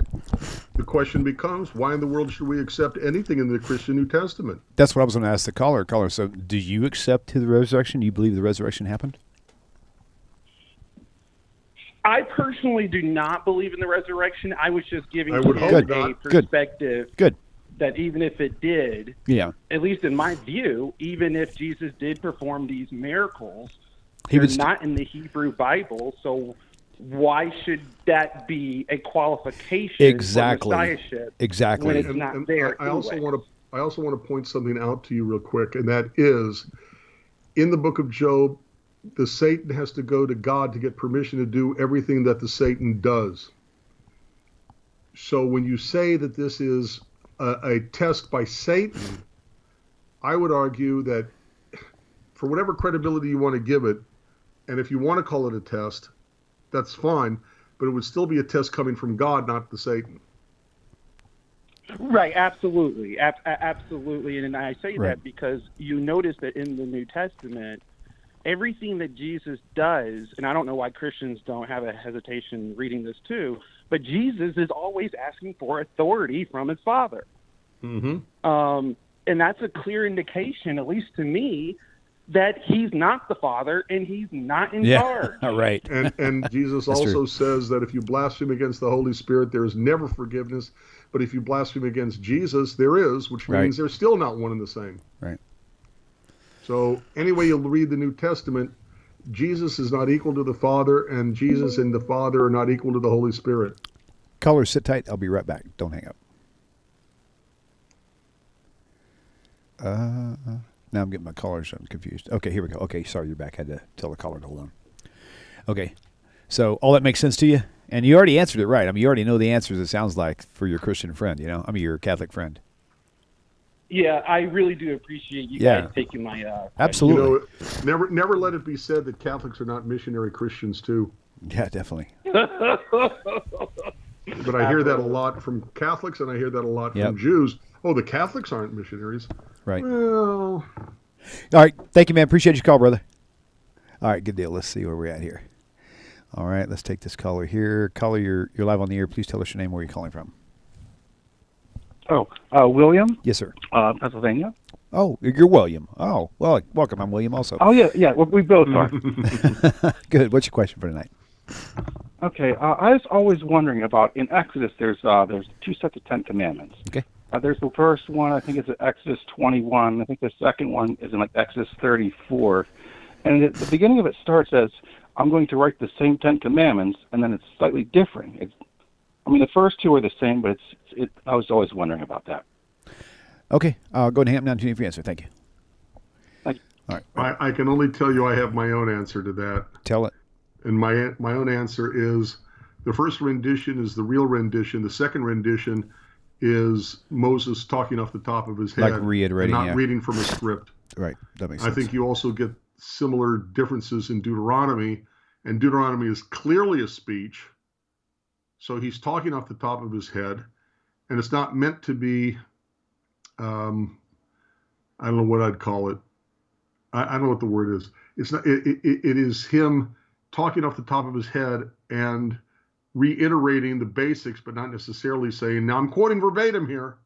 The question becomes, why in the world should we accept anything in the Christian New Testament? That's what I was going to ask the caller. So do you accept the resurrection? Do you believe the resurrection happened? I personally do not believe in the resurrection. I was just giving him a perspective. Good. That even if it did, at least in my view, even if Jesus did perform these miracles, they're not in the Hebrew Bible, so why should that be a qualification for messiahship when it's not there? I also want to point something out to you real quick, and that is, in the book of Job, the Satan has to go to God to get permission to do everything that the Satan does. So when you say that this is a test by Satan, I would argue that for whatever credibility you want to give it, and if you want to call it a test, that's fine, but it would still be a test coming from God, not the Satan. Right, absolutely. Absolutely. And I say that because you notice that in the New Testament, everything that Jesus does, and I don't know why Christians don't have a hesitation reading this too, but Jesus is always asking for authority from his Father. Mm-hmm. And that's a clear indication, at least to me, that he's not the Father and he's not in charge. Right. And Jesus also says that if you blaspheme against the Holy Spirit, there is never forgiveness. But if you blaspheme against Jesus, there is, which means they're still not one and the same. Right. So anyway you'll read the New Testament, Jesus is not equal to the Father, and Jesus and the Father are not equal to the Holy Spirit. Callers, sit tight. I'll be right back. Don't hang up. Now I'm getting my callers confused. Okay, here we go. Okay, sorry, you're back. I had to tell the caller to hold on. Okay, so all that makes sense to you? And you already answered it right. I mean, you already know the answers, it sounds like, for your Christian friend, your Catholic friend. Yeah, I really do appreciate you guys taking my absolutely. Never let it be said that Catholics are not missionary Christians too. Yeah, definitely. But I hear that a lot from Catholics, and I hear that a lot from Jews. Oh, the Catholics aren't missionaries. Right. Well. All right. Thank you, man. Appreciate your call, brother. All right. Good deal. Let's see where we're at here. All right. Let's take this caller here. Caller, you're live on the air. Please tell us your name, where you're calling from. Oh, William? Yes, sir. Pennsylvania. Oh, you're William. Oh, well, welcome. I'm William also. Oh, yeah. Well, we both are. Good. What's your question for tonight? Okay. I was always wondering about, in Exodus, there's 2 sets of 10 commandments. Okay. There's the first one, I think it's in Exodus 21. I think the second one is in Exodus 34. And at the beginning of it starts as, I'm going to write the same 10 commandments, and then it's slightly different. The first two are the same, but I was always wondering about that. Okay. I'll go ahead and hang up now to you for your answer. Thank you. Thank you. All right. I can only tell you I have my own answer to that. Tell it. And my own answer is, the first rendition is the real rendition. The second rendition is Moses talking off the top of his head. Like reiterating, and not reading from a script. Right. That makes sense. I think you also get similar differences in Deuteronomy. And Deuteronomy is clearly a speech. So he's talking off the top of his head. And it's not meant to be, I don't know what I'd call it. I don't know what the word is. It's not. It is him talking off the top of his head and reiterating the basics, but not necessarily saying, now I'm quoting verbatim here.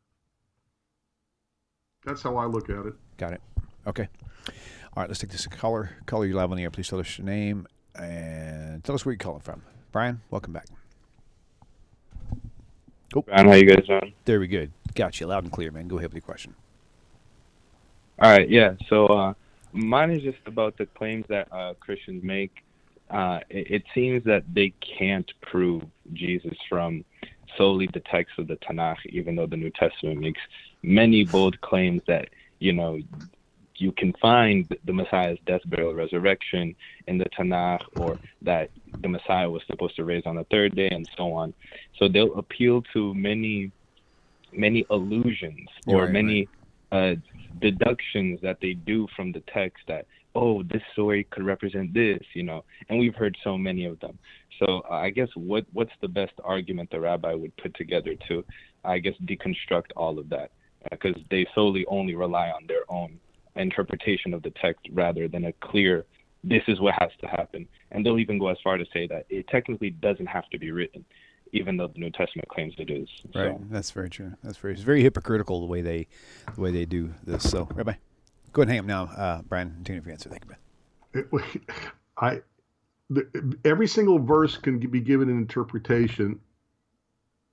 That's how I look at it. Got it. Okay. All right, let's take this caller. Caller, you're live on the air. Please tell us your name and tell us where you're calling from. Brian, welcome back. Oh. Brian, how you guys doing? There we go. Got you loud and clear, man. Go ahead with your question. All right, yeah. So mine is just about the claims that Christians make. It seems that they can't prove Jesus from solely the text of the TaNaCh, even though the New Testament makes many bold claims that, you can find the Messiah's death, burial, resurrection in the TaNaCh, or that the Messiah was supposed to raise on the third day, and so on. So they'll appeal to many allusions or many deductions that they do from the text that, oh, this story could represent this, and we've heard so many of them. So I guess what's the best argument the rabbi would put together to, I guess, deconstruct all of that? Because they solely only rely on their own interpretation of the text rather than a clear, this is what has to happen. And they'll even go as far to say that it technically doesn't have to be written, even though the New Testament claims it is. Right. So. That's very true. It's very hypocritical the way they do this. So, Rabbi, go ahead and hang up now. Brian, continue for your answer. Thank you, man. Every single verse can be given an interpretation.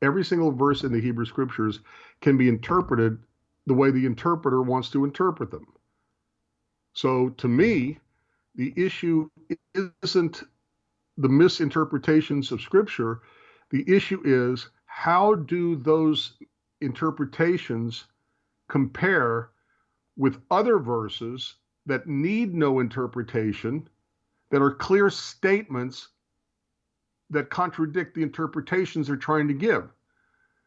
Every single verse in the Hebrew Scriptures can be interpreted the way the interpreter wants to interpret them. So to me, the issue isn't the misinterpretations of Scripture. The issue is, how do those interpretations compare with other verses that need no interpretation, that are clear statements that contradict the interpretations they're trying to give?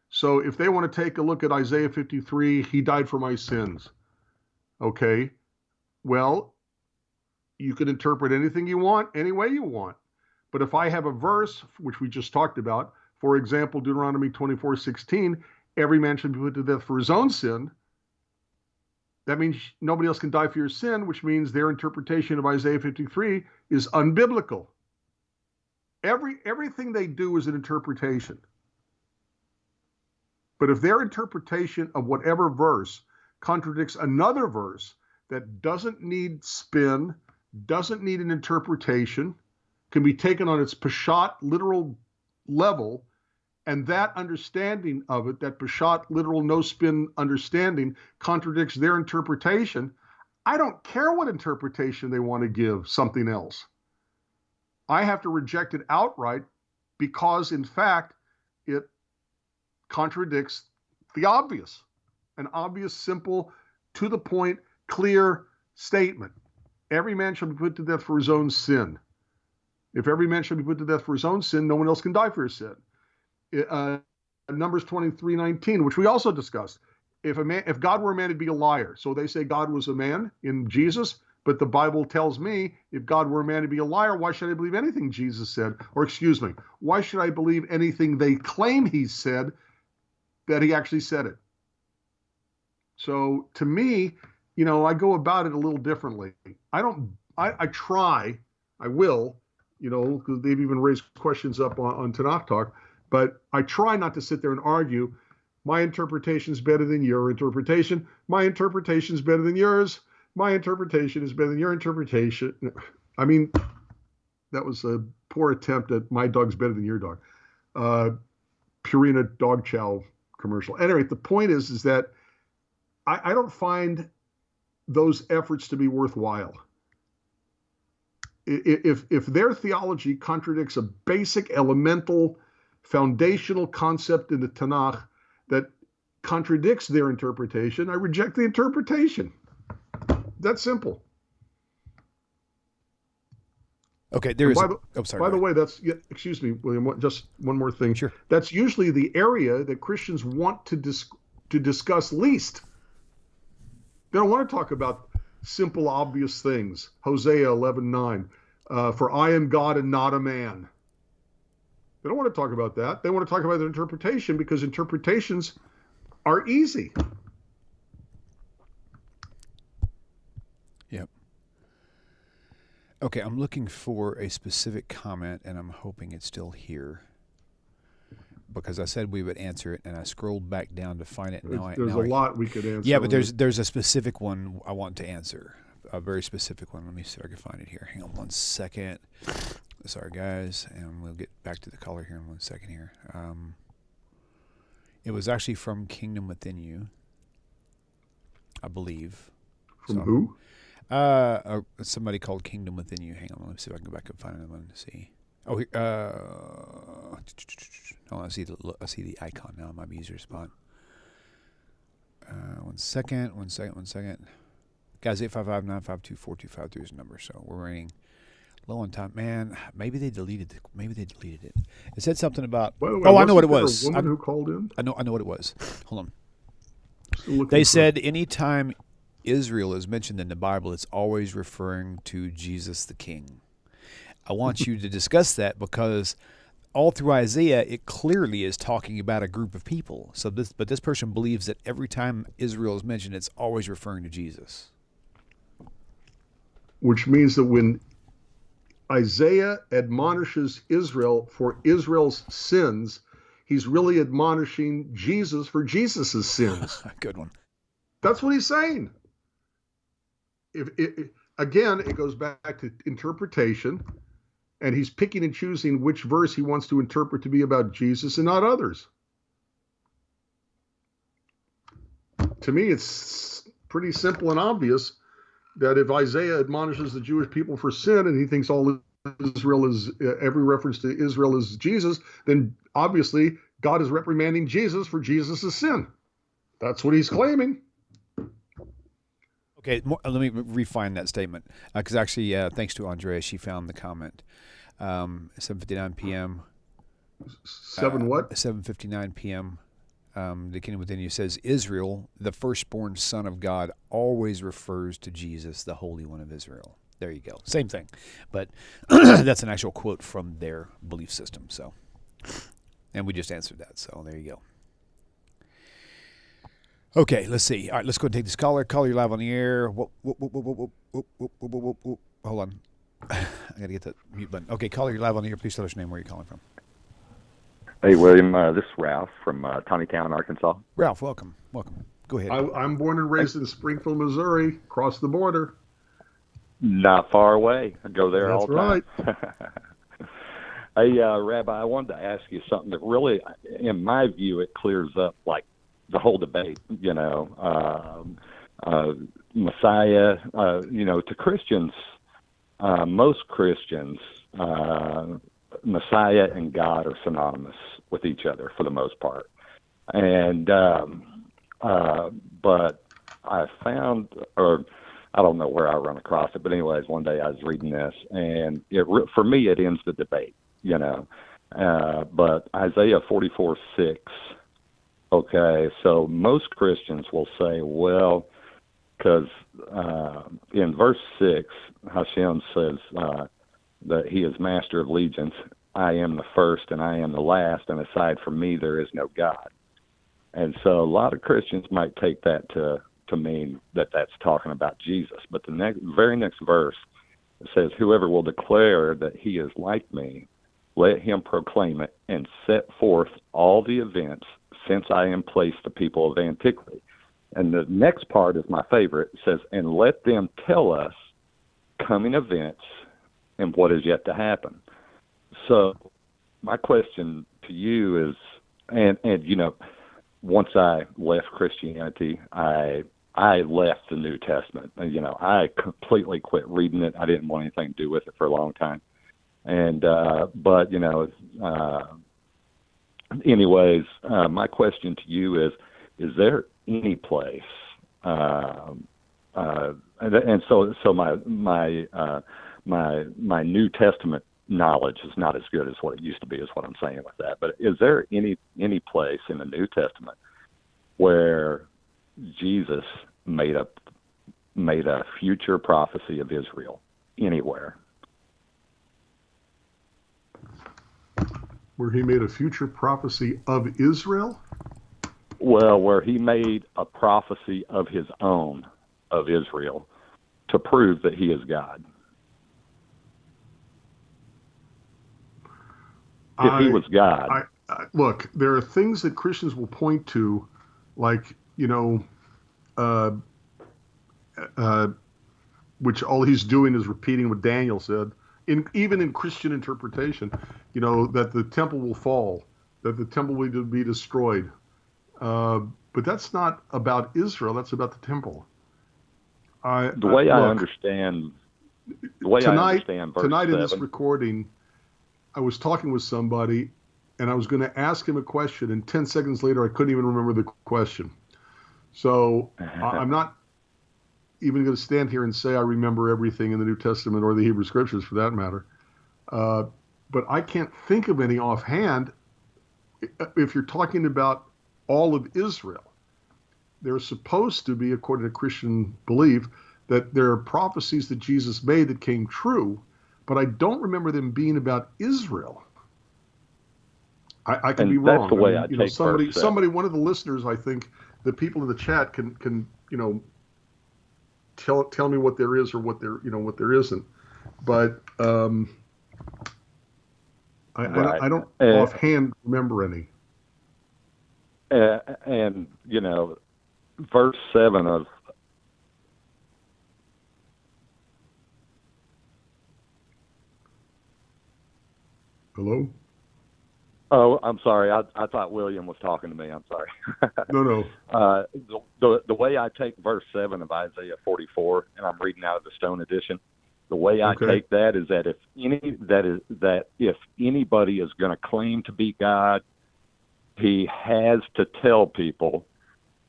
So if they want to take a look at Isaiah 53, he died for my sins. Okay, well, you can interpret anything you want, any way you want. But if I have a verse, which we just talked about, for example, Deuteronomy 24:16, every man should be put to death for his own sin, that means nobody else can die for your sin, which means their interpretation of Isaiah 53 is unbiblical. Everything they do is an interpretation. But if their interpretation of whatever verse contradicts another verse that doesn't need spin, doesn't need an interpretation, can be taken on its Peshat literal level, and that understanding of it, that Peshat literal no spin understanding, contradicts their interpretation, I don't care what interpretation they want to give something else. I have to reject it outright because, in fact, it contradicts the obvious. An obvious, simple, to the point, clear statement. Every man shall be put to death for his own sin. If every man shall be put to death for his own sin, no one else can die for his sin. Numbers 23:19, which we also discussed. If God were a man, he'd be a liar. So they say God was a man in Jesus, but the Bible tells me if God were a man, he'd be a liar. Why should I believe anything Jesus said? Or excuse me, why should I believe anything they claim he said that he actually said it? So to me, I go about it a little differently. I will, because they've even raised questions up on TaNaCh Talk, but I try not to sit there and argue. My interpretation is better than your interpretation. My interpretation is better than yours. My interpretation is better than your interpretation. I mean, that was a poor attempt at my dog's better than your dog. Purina dog chow commercial. Anyway, the point is that I don't find those efforts to be worthwhile. If their theology contradicts a basic, elemental, foundational concept in the TaNaCh that contradicts their interpretation, I reject the interpretation. That's simple. Okay, By the way, excuse me, William, just one more thing. Sure. That's usually the area that Christians want to discuss least. They don't want to talk about simple, obvious things. Hosea 11:9, for I am God and not a man. They don't want to talk about that. They want to talk about their interpretation because interpretations are easy. Yep. Okay, I'm looking for a specific comment, and I'm hoping it's still here. Because I said we would answer it, and I scrolled back down to find it. There's a lot we could answer. Yeah, but there's a specific one I want to answer, a very specific one. Let me see if I can find it here. Hang on one second. Sorry, guys, and we'll get back to the caller here in 1 second here. It was actually from Kingdom Within You, I believe. From who? Somebody called Kingdom Within You. Hang on, let me see if I can go back and find another one to see. Oh, here, I see the icon now. It might be easier spot. 1 second. Guys, 855-952-4253 is the number. So we're running low on time. Man, maybe they deleted it. It said something about. By the way, I know what it was. A woman who called in. I know what it was. Hold on. They said anytime Israel is mentioned in the Bible, it's always referring to Jesus the King. I want you to discuss that because all through Isaiah, it clearly is talking about a group of people. But this person believes that every time Israel is mentioned, it's always referring to Jesus. Which means that when Isaiah admonishes Israel for Israel's sins, he's really admonishing Jesus for Jesus' sins. Good one. That's what he's saying. Again, it goes back to interpretation, and he's picking and choosing which verse he wants to interpret to be about Jesus and not others. To me, it's pretty simple and obvious that if Isaiah admonishes the Jewish people for sin and he thinks all Israel is, every reference to Israel is Jesus, then obviously God is reprimanding Jesus for Jesus' sin. That's what he's claiming. Okay, let me refine that statement because actually, thanks to Andrea, she found the comment. 7:59 p.m. 7:59 p.m. The Kingdom Within You says Israel, the firstborn son of God, always refers to Jesus, the Holy One of Israel. There you go. Same thing, but that's an actual quote from their belief system. So, and we just answered that. So there you go. Okay, let's see. All right, let's go and take this caller. Caller, you're live on the air. Hold on. I got to get that mute button. Okay, caller, you're live on the air. Please tell us your name, where you're calling from. Hey, William. This is Ralph from Tawnytown, Arkansas. Ralph, welcome. Go ahead. I'm born and raised in Springfield, Missouri, across the border. Not far away. I go there all the time. That's right. Hey, Rabbi, I wanted to ask you something that really, in my view, it clears up like the whole debate, Messiah, to Christians, most Christians, Messiah and God are synonymous with each other for the most part. And but I found, or I don't know where I run across it, but anyways, one day I was reading this, and for me it ends the debate, you know. But Isaiah 44:6. Okay, so most Christians will say, well, because in verse 6, Hashem says that he is master of legions. I am the first and I am the last, and aside from me there is no God. And so a lot of Christians might take that to mean that that's talking about Jesus. But the very next verse says, whoever will declare that he is like me, let him proclaim it and set forth all the events since I am placed the people of antiquity. And the next part is my favorite. It says, and let them tell us coming events and what is yet to happen. So my question to you is, and you know, once I left Christianity, I left the New Testament. You know, I completely quit reading it. I didn't want anything to do with it for a long time. And but you know, anyways, my question to you is there any place? And so my New Testament knowledge is not as good as what it used to be, is what I'm saying with that. But is there any place in the New Testament where Jesus made a future prophecy of Israel anywhere? Where he made a future prophecy of Israel? Well, where he made a prophecy of his own, of Israel, to prove that he is God. If he was God. Look, there are things that Christians will point to, like, you know, which all he's doing is repeating what Daniel said. Even in Christian interpretation, you know, that the temple will fall, that the temple will be destroyed. But that's not about Israel. That's about the temple. I understand verse tonight 7. In this recording, I was talking with somebody, and I was going to ask him a question, and 10 seconds later, I couldn't even remember the question. So I'm not even going to stand here and say I remember everything in the New Testament or the Hebrew Scriptures, for that matter. But I can't think of any offhand. If you're talking about all of Israel, there's supposed to be, according to Christian belief, that there are prophecies that Jesus made that came true, but I don't remember them being about Israel. I can be wrong. That's the way I take somebody, one of the listeners, I think, the people in the chat can you know, tell me what there is or what there isn't. But I don't offhand remember any. And you know, verse 7 of Hello? Oh, I'm sorry. I thought William was talking to me. I'm sorry. No. The way I take verse 7 of Isaiah 44, and I'm reading out of the Stone Edition, the way I take that is that if anybody is going to claim to be God, he has to tell people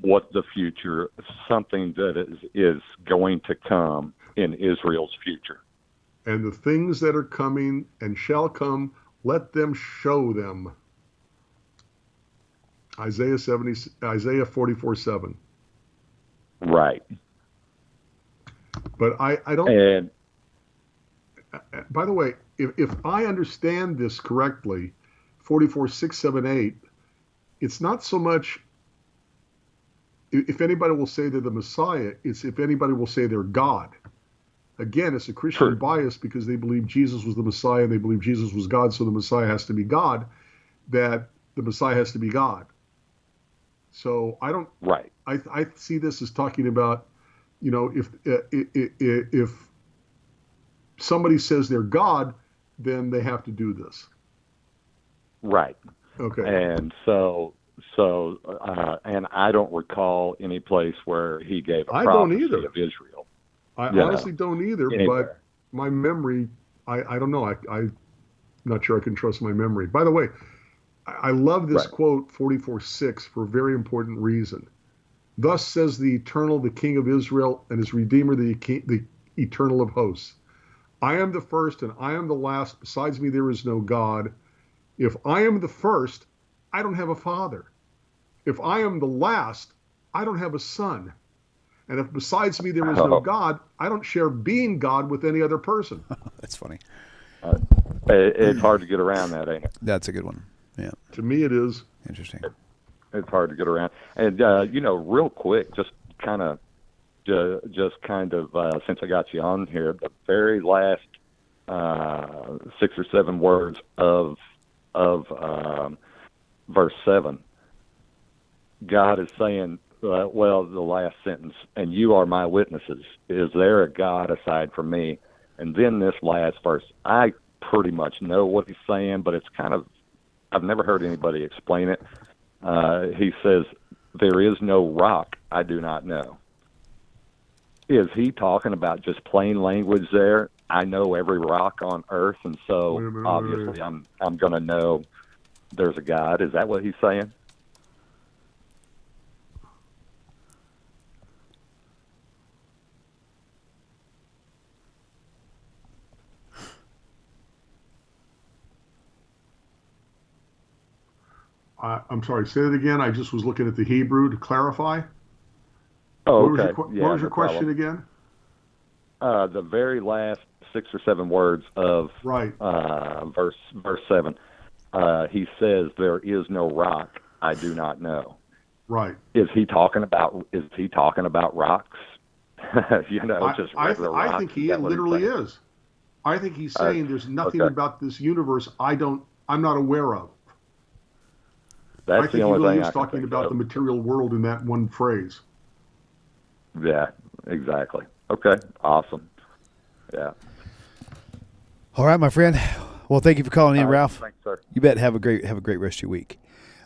what the future, something that is going to come in Israel's future. And the things that are coming and shall come, let them show them. Isaiah 44:7. Right. But I don't. And by the way, if I understand this correctly, 44:6, 7, 8, it's not so much if anybody will say they're the Messiah, it's if anybody will say they're God. Again, it's a Christian bias because they believe Jesus was the Messiah and they believe Jesus was God, so the Messiah has to be God, that the Messiah has to be God. So I don't. Right. I see this as talking about, you know, if somebody says they're God, then they have to do this. Right. Okay. And and I don't recall any place where he gave a prophecy of Israel. I honestly don't either, but my memory, I don't know. I'm not sure I can trust my memory. By the way, I love this Right. quote, 44:6, for a very important reason. Thus says the Eternal, the King of Israel, and his Redeemer, the Eternal of hosts. I am the first and I am the last. Besides me, there is no God. If I am the first, I don't have a father. If I am the last, I don't have a son. And if besides me there is no God, I don't share being God with any other person. That's funny. It's hard to get around that, ain't it? That's a good one. Yeah. To me, it is. Interesting. It's hard to get around. And, real quick, just kind of, since I got you on here, the very last 6 or 7 words of verse 7, God is saying, the last sentence, and you are my witnesses. Is there a God aside from me? And then this last verse, I pretty much know what he's saying, but it's kind of, I've never heard anybody explain it. He says, there is no rock I do not know. Is he talking about just plain language there? I know every rock on earth, and so obviously I'm going to know there's a God. Is that what he's saying? I'm sorry, say it again. I just was looking at the Hebrew to clarify. Oh, what okay. What was your question again? The very last 6 or 7 words of verse 7. He says, "There is no rock I do not know." Right. Is he talking about rocks? Just regular rocks. I think he literally is. I think he's saying there's nothing about this universe I'm not aware of. That's I think the only he really thing is I can talking think about of. the material world in that one phrase. Yeah, exactly. Okay, awesome. Yeah. All right, my friend. Well, thank you for calling in, Ralph. Thanks, sir. You bet. Have a great rest of your week.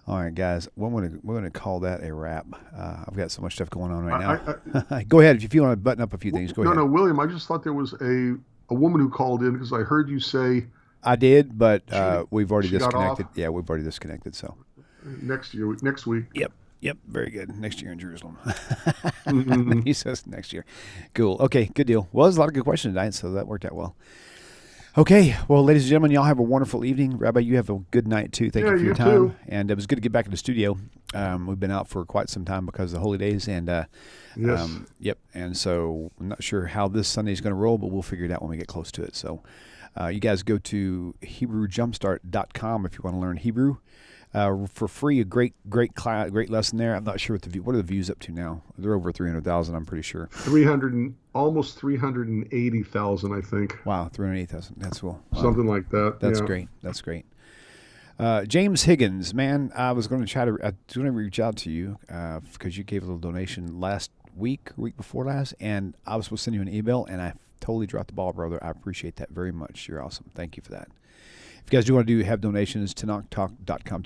All right, guys. We're gonna call that a wrap. I've got so much stuff going on right now. Go ahead if you want to button up a few things. Go ahead. No, William. I just thought there was a woman who called in because I heard you say. I did, but we've already she got disconnected. off? Yeah, we've already disconnected. So Next week. Yep. Very good. Next year in Jerusalem. Mm-hmm. He says next year. Cool. Okay. Good deal. Well, there's a lot of good questions tonight, so that worked out well. Okay. Well, ladies and gentlemen, y'all have a wonderful evening. Rabbi, you have a good night too. Thank you for your time. Too. And it was good to get back in the studio. We've been out for quite some time because of the holy days, and yes. Yep. And so I'm not sure how this Sunday is going to roll, but we'll figure it out when we get close to it. So you guys go to HebrewJumpstart.com if you want to learn Hebrew. For free, a great lesson there. I'm not sure what are the views up to now. They're over 300,000, I'm pretty sure. Almost 380,000, I think. Wow, 380,000. That's cool. Wow. Something like that. That's great. That's great. James Higgins, man, I was going to reach out to you because you gave a little donation last week before last, and I was supposed to send you an email, and I totally dropped the ball, brother. I appreciate that very much. You're awesome. Thank you for that. If you guys do want to have donations, TaNaChTalk.com,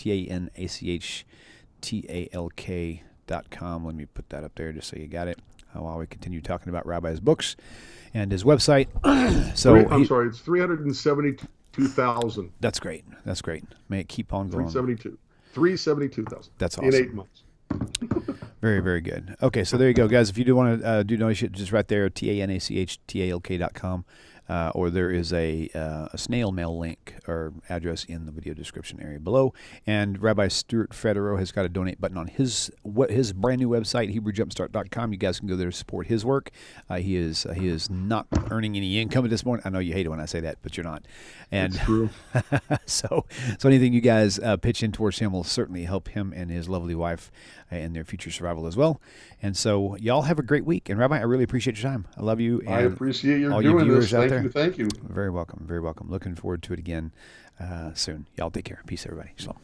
TaNaChTalk.com. Let me put that up there just so you got it while we continue talking about Rabbi's books and his website. I'm sorry, it's 372,000. That's great. May it keep on going. 372,000. That's awesome. In 8 months. Very, very good. Okay, so there you go, guys. If you do want to do donation, just right there, TaNaChTalk.com. Or there is a snail mail link or address in the video description area below. And Rabbi Stuart Federer has got a donate button on his brand new website, HebrewJumpstart.com. You guys can go there to support his work. He is not earning any income at this point. I know you hate it when I say that, but you're not. And that's true. so anything you guys pitch in towards him will certainly help him and his lovely wife in their future survival as well. And so y'all have a great week. And Rabbi, I really appreciate your time. I love you. And I appreciate you all doing you this. Out there. Thank you. Very welcome. Very welcome. Looking forward to it again soon. Y'all take care. Peace, everybody. Shalom.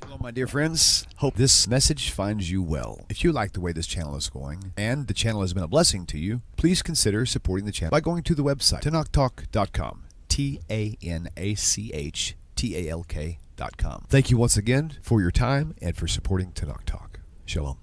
Shalom, my dear friends. Hope this message finds you well. If you like the way this channel is going and the channel has been a blessing to you, please consider supporting the channel by going to the website, TaNaChTalk.com, TaNaChTalk.com. Thank you once again for your time and for supporting TaNaCh Talk. Shalom.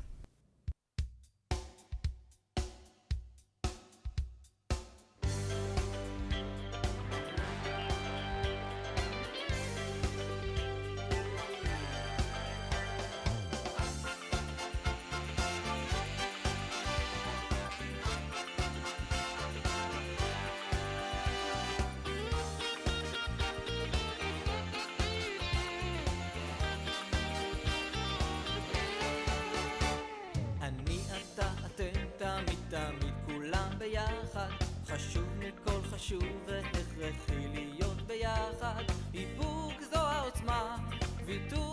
ביחד, חשוב מכל חשוב והכרחי להיות ביחד. איפוק זו העוצמה, ויתור